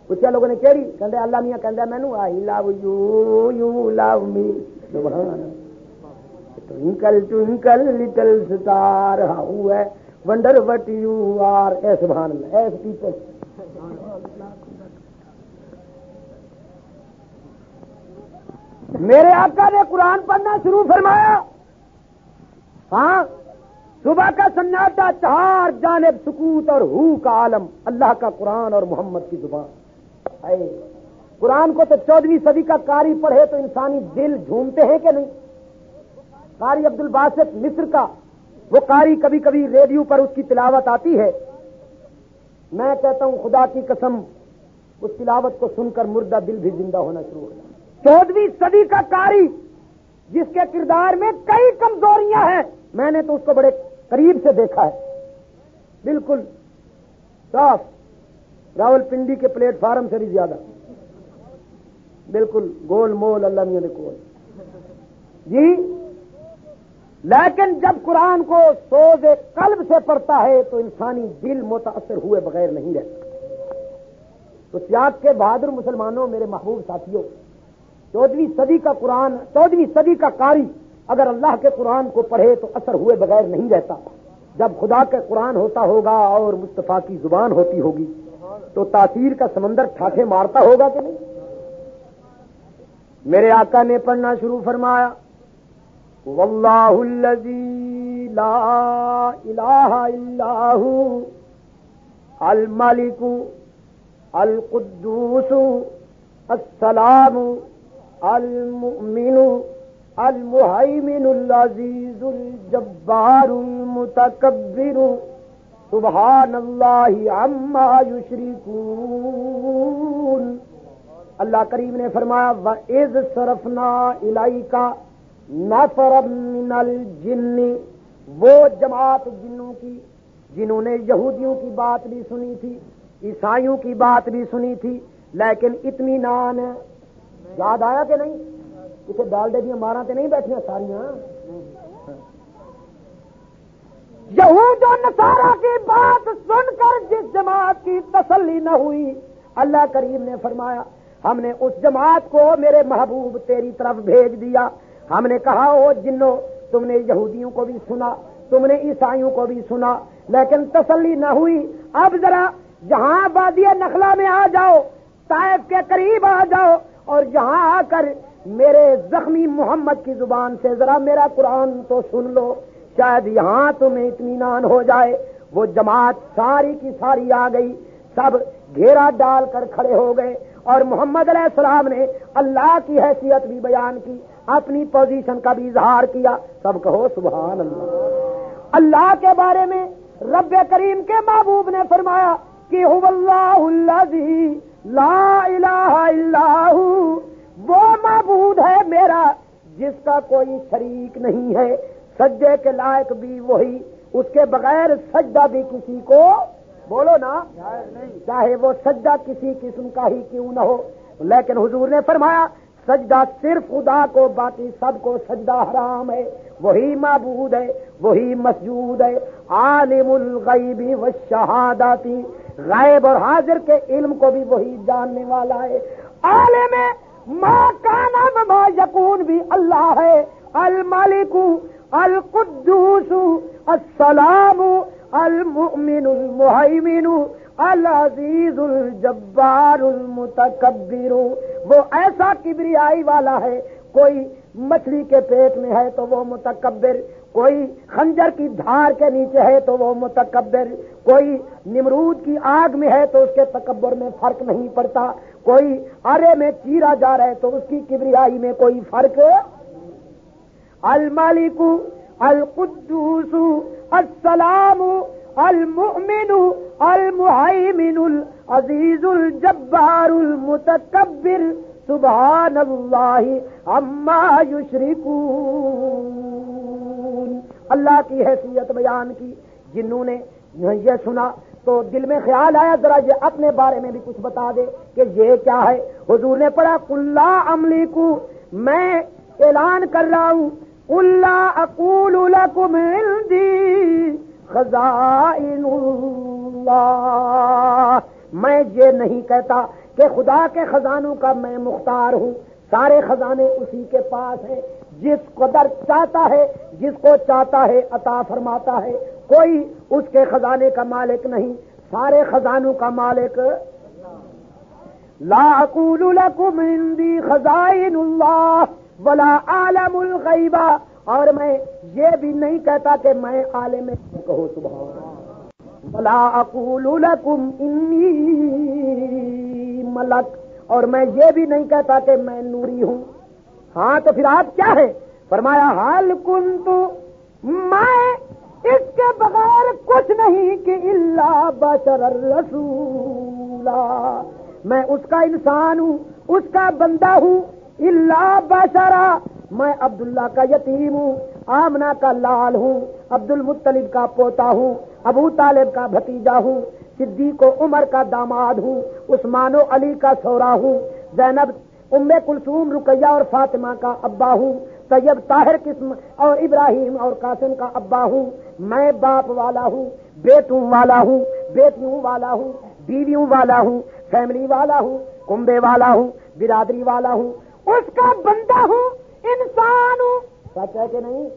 پوچھا لوگوں نے کہڑی؟ کہندے اللہ میاں کہندا مینوں آئی love you you love me. سبحان اللہ. Twinkle twinkle little star how ہے ونڈر وٹ یو آر. اے سبحان اللہ. ایس پیپل میرے آقا نے قرآن پڑھنا شروع فرمایا. ہاں, صبح کا سناٹا, چار جانب سکوت اور ہو کا عالم, اللہ کا قرآن اور محمد کی زبان. قرآن کو تو 14ویں صدی کا قاری پڑھے تو انسانی دل جھومتے ہیں کہ نہیں. قاری عبد الباسط مصر کا وہ قاری کبھی کبھی ریڈیو پر اس کی تلاوت آتی ہے. میں کہتا ہوں خدا کی قسم اس تلاوت کو سن کر مردہ دل بھی زندہ ہونا شروع ہو گیا. 14ویں صدی کا قاری جس کے کردار میں کئی کمزوریاں ہیں, میں نے تو اس کو بڑے قریب سے دیکھا ہے. بالکل صاف، راول پنڈی کے پلیٹ فارم سے بھی زیادہ، بالکل گول مول اللہ میاں نے کول جی۔ لیکن جب قرآن کو سوز قلب سے پڑھتا ہے تو انسانی دل متاثر ہوئے بغیر نہیں رہتا۔ تو سیاق کے بہادر مسلمانوں، میرے محبوب ساتھیوں، 14ویں صدی کا قرآن، 14ویں صدی کا قاری اگر اللہ کے قرآن کو پڑھے تو اثر ہوئے بغیر نہیں رہتا۔ جب خدا کا قرآن ہوتا ہوگا اور مصطفیٰ کی زبان ہوتی ہوگی تو تاثیر کا سمندر ٹھاٹھے مارتا ہوگا کہ نہیں؟ میرے آقا نے پڑھنا شروع فرمایا، واللہ الذی لا الہ الا ہو الملک القدوس السلام المؤمن المہیمن العزیز الجبار المتکبر سبحان اللہ عما یشرکون۔ اللہ کریم نے فرمایا وَإِذْ صَرَفْنَا إِلَيْكَ نَفَرًا مِنَ الْجِنِّ، وہ جماعت جنوں کی جنہوں نے یہودیوں کی بات بھی سنی تھی، عیسائیوں کی بات بھی سنی تھی، لیکن اطمینان یاد آیا کہ نہیں؟ اسے ڈال دے دیا مارا تو نہیں بیٹھیاں ساریاں۔ یہود و نصارہ کی بات سن کر جس جماعت کی تسلی نہ ہوئی، اللہ کریم نے فرمایا ہم نے اس جماعت کو میرے محبوب تیری طرف بھیج دیا۔ ہم نے کہا او جنوں، تم نے یہودیوں کو بھی سنا، تم نے عیسائیوں کو بھی سنا، لیکن تسلی نہ ہوئی۔ اب ذرا جہاں وادی نخلا میں آ جاؤ، طائف کے قریب آ جاؤ، اور یہاں آ کر میرے زخمی محمد کی زبان سے ذرا میرا قرآن تو سن لو، شاید یہاں تمہیں اطمینان ہو جائے۔ وہ جماعت ساری کی ساری آ گئی، سب گھیرا ڈال کر کھڑے ہو گئے، اور محمد علیہ السلام نے اللہ کی حیثیت بھی بیان کی، اپنی پوزیشن کا بھی اظہار کیا۔ سب کہو سبحان اللہ۔ اللہ کے بارے میں رب کریم کے محبوب نے فرمایا کہ هو اللہ الذی لا الہ الا ہو، وہ معبود ہے میرا جس کا کوئی شریک نہیں ہے، سجدے کے لائق بھی وہی، اس کے بغیر سجدہ بھی کسی کو بولو نا، چاہے وہ سجدہ کسی قسم کا ہی کیوں نہ ہو۔ لیکن حضور نے فرمایا سجدہ صرف خدا کو، باقی سب کو سجدہ حرام ہے۔ وہی معبود ہے، وہی مسجود ہے، عالم الغیب والشہادات، غائب اور حاضر کے علم کو بھی وہی جاننے والا ہے۔ عالم ما کان و ما یکون بھی اللہ ہے۔ الملک القدوس السلام المؤمن المہیمن العزیز الجبار المتکبر، وہ ایسا کبریائی والا ہے، کوئی مچھلی کے پیٹ میں ہے تو وہ متکبر، کوئی خنجر کی دھار کے نیچے ہے تو وہ متکبر، کوئی نمرود کی آگ میں ہے تو اس کے تکبر میں فرق نہیں پڑتا، کوئی آرے میں چیرا جا رہا ہے تو اس کی کبریائی میں کوئی فرق۔ الملک القدوس السلام المؤمن المہیمن العزیز الجبار المتکبر سبحان اللہ عما یشرکون۔ اللہ کی حیثیت بیان کی۔ جنہوں نے یہ سنا تو دل میں خیال آیا ذرا یہ اپنے بارے میں بھی کچھ بتا دے کہ یہ کیا ہے۔ حضور نے پڑھا قل لا املک، میں اعلان کر رہا ہوں، قل لا اقول لکم عندی خزائن اللہ، میں یہ نہیں کہتا کہ خدا کے خزانوں کا میں مختار ہوں، سارے خزانے اسی کے پاس ہیں، جس قدر چاہتا ہے جس کو چاہتا ہے عطا فرماتا ہے، کوئی اس کے خزانے کا مالک نہیں، سارے خزانوں کا مالک۔ لا اقول لکم عندی خزائن اللہ ولا عالم الغیب، اور میں یہ بھی نہیں کہتا کہ میں عالم، کہو سبحان اللہ۔ ولا اقول لکم انی ملک، اور میں یہ بھی نہیں کہتا کہ میں نوری ہوں۔ ہاں تو پھر آپ کیا ہے؟ فرمایا حال کنت، میں اس کے بغیر کچھ نہیں کہ الا بشر الرسول، میں اس کا انسان ہوں، اس کا بندہ ہوں۔ الا بشرا، میں عبداللہ کا یتیم ہوں، آمنہ کا لال ہوں، عبد المطلب کا پوتا ہوں، ابو طالب کا بھتیجا ہوں، صدیق و عمر کا داماد ہوں، عثمان و علی کا سورا ہوں، زینب ام کلثوم رقیہ اور فاطمہ کا ابا ہوں، طیب طاہر قسم اور ابراہیم اور قاسم کا ابا ہوں، میں باپ والا ہوں، بیٹوں والا ہوں، بیٹیوں والا ہوں، بیویوں والا ہوں، فیملی والا ہوں، کنبے والا ہوں، برادری والا ہوں، اس کا بندہ ہوں، انسان ہوں۔ سچ ہے کہ نہیں؟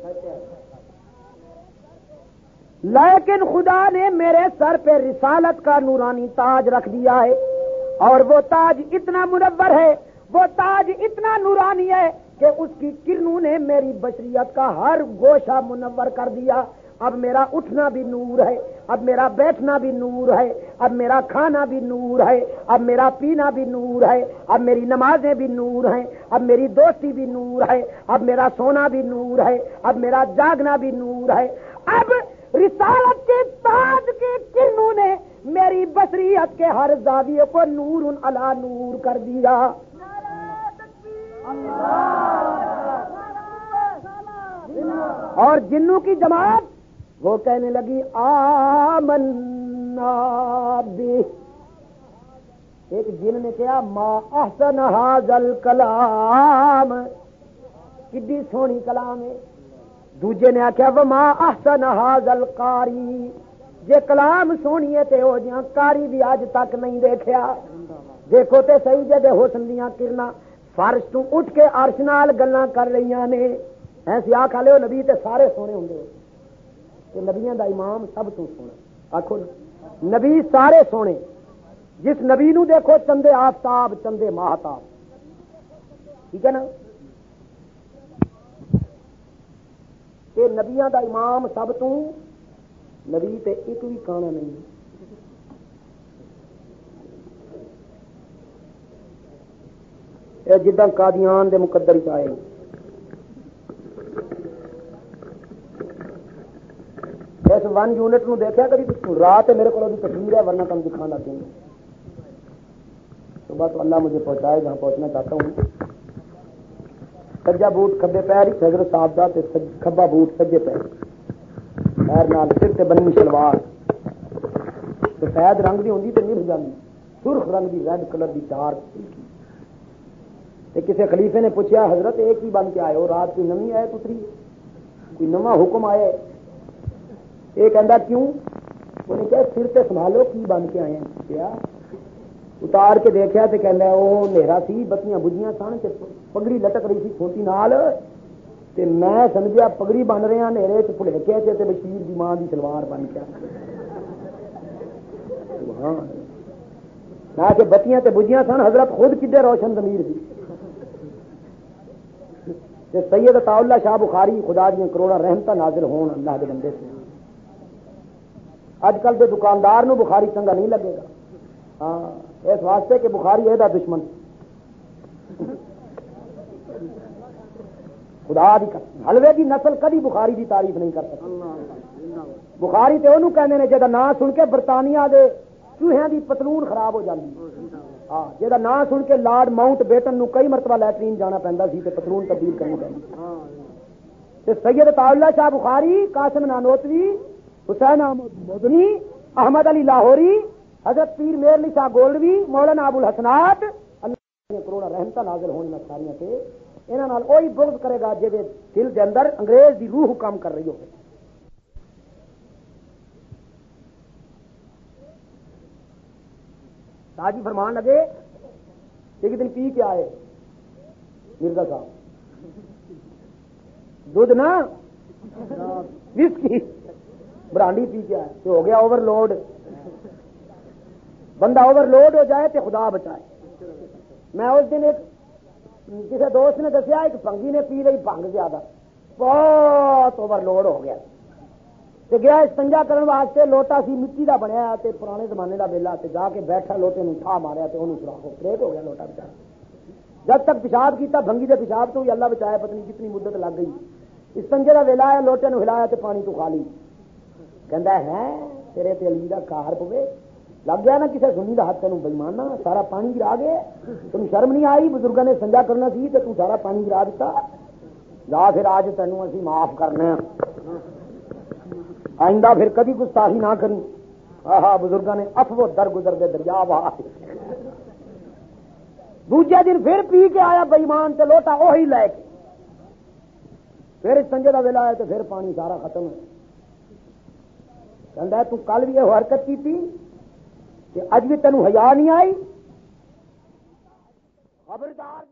لیکن خدا نے میرے سر پہ رسالت کا نورانی تاج رکھ دیا ہے، اور وہ تاج اتنا منور ہے، وہ تاج اتنا نورانی ہے کہ اس کی کرنوں نے میری بشریت کا ہر گوشہ منور کر دیا۔ اب میرا اٹھنا بھی نور ہے، اب میرا بیٹھنا بھی نور ہے، اب میرا کھانا بھی نور ہے، اب میرا پینا بھی نور ہے، اب میری نمازیں بھی نور ہیں، اب میری دوستی بھی نور ہے، اب میرا سونا بھی نور ہے، اب میرا جاگنا بھی نور ہے۔ اب رسالت کے تاج کی کرنوں نے میری بشریت کے ہر زاویے کو نور علی نور کر دیا۔ اور جنوں کی جماعت وہ کہنے لگی آمنا بہ، ایک جن نے کہا ما احسن ھذا الکلام، کتنی سونی کلام ہے۔ دوجے نے آخیا وما احسن ھذا القاری، جے کلام سونی ہے تے او جیاں کاری بھی اج تک نہیں دیکھیا۔ دیکھو تے صحیح جے دے حسن دیاں کرنا فرش تو اٹھ کے عرش نال گلاں کر رہیاں نے۔ ایسی آکھ والے ہو نبی تے سارے سونے ہوندے کہ نبیاں دا امام سب تو سونا، آکھو نا نبی سارے سونے، جس نبی نو دیکھو چندے آفتاب چندے ماہتاب، ٹھیک ہے نا؟ کہ نبیاں دا امام سب تو نبی تے ایک بھی کانا نہیں۔ اے جداں قادیان دے مقدر چاہے اس ون یونٹ نو دیکھا کبھی رات میرے کو تصویر ہے، ورنہ تم دکھانا لگ دیں گے۔ صبح تو اللہ مجھے پہنچائے جہاں پہنچنا چاہتا ہوں۔ سجا بوٹ کھبے پیر حضرت صاحب دا تے کھبا بوٹ سجے پیر، پیر نال سر تے بنی شلوار، سفید رنگ دی ہوندی تے نبھ جاندی، سرخ رنگ دی ریڈ کلر دی ڈارک۔ تے کسی خلیفے نے پوچھا حضرت ایک ہی بن کے آئے ہو، رات کوئی نمی آئے اتری، کوئی نواں حکم آئے؟ یہ کہندا کیوں؟ انہوں نے کہا سر تے سنبھالو کی بن کے آئے ہیں۔ کیا اتار کے دیکھا تے کہندا وہ نیرا سی، بتیاں بجیاں سن تے پگڑی لٹک رہی سی کھوتی نال، تے میں سمجھیا پگڑی بن رہے ہیں نیرے چ بھلکے تے بشیر دی ماں دی سلوار بن کے سبحان نہ کہ بتیاں تے بجیاں سن، حضرت خود کڈے روشن ضمیر سی۔ تے سید عطا اللہ شاہ بخاری خدا دیاں کروڑاں رحمتاں نازل ہون اللہ دے بندے سے۔ اج کل دے دکاندار نو بخاری چنگا نہیں لگے گا، ہاں اس واسطے کہ بخاری ہے دا دشمن۔ خدا دی قسم حلوے دی نسل کبھی بخاری دی تعریف نہیں کر سکتی۔ بخاری تے انہوں کہندے نے جہاں نام سن کے برطانیہ دے چوہیاں دی پتلون خراب ہو جاندی، ہاں جہاں نام سن کے لارڈ ماؤنٹ بیٹن نو کئی مرتبہ لیٹرین جانا پیندا سی تے پتلون تبدیل کرنی پیندی۔ تے سید عطا اللہ شاہ بخاری، قاسم نانوتوی، حسین احمد مدنی، احمد علی لاہوری، حضرت پیر میر علی شاہ گولڈوی، مولانا ابو الحسنات، اللہ کروڑا رحمتہ نازل ہونے میں ساریاں تے انہاں نال وہی بغض کرے گا جے دل دے اندر انگریز دی روح کام کر رہی ہو۔ تاجی فرمان لگے ایک دن پی کے آئے مرزا صاحب دودھ نا وسکی برانڈی پی کے آئے تو ہو گیا اوور لوڈ۔ بندہ اوور لوڈ ہو جائے تو خدا بچائے۔ میں اس دن ایک کسی دوست نے دسیا ایک بھنگی نے پی لئی بھنگ زیادہ، بہت اوور لوڈ ہو گیا تو گیا استنجا کرنے واسطے، لوٹا سی مٹی کا بنیا تے پرانے زمانے کا ویلا تے جا کے بیٹھا لوٹے نو ٹھا ماریا تے انہوں سراخو بریک ہو گیا لوٹا بچارا۔ جب تک پیشاب کیتا بھنگی دے پیشاب تو ہی اللہ بچایا، پتہ نہیں کتنی مدت لگ گئی۔ استنجے کا ویلا ہے، لوٹے نو ہلایا تے پانی تو خالی، کہندا ہے تیرے تے علی دا کار پوے، لگ گیا نا کسی سنی دا ہاتھ تینوں بےمانا، سارا پانی گرا گیا، تمہیں شرم نہیں آئی؟ بزرگاں نے استنجا کرنا سی تے تو سارا پانی گرا دیتا، جا پھر آج تینوں اسی معاف کرنے آئندہ پھر کبھی گستاخی نہ کریں۔ ہاں بزرگاں نے افو در گزر دے دریا وا دوجے دن پھر پی کے آیا بےمان تے لوٹا وہی لے کے پھر سنجے کا ویلا آیا تو پھر پانی سارا ختم ہے. کہندا ہے تو کل بھی یہ حرکت کی تھی کہ اج بھی تینوں حیا نہیں آئی. خبردار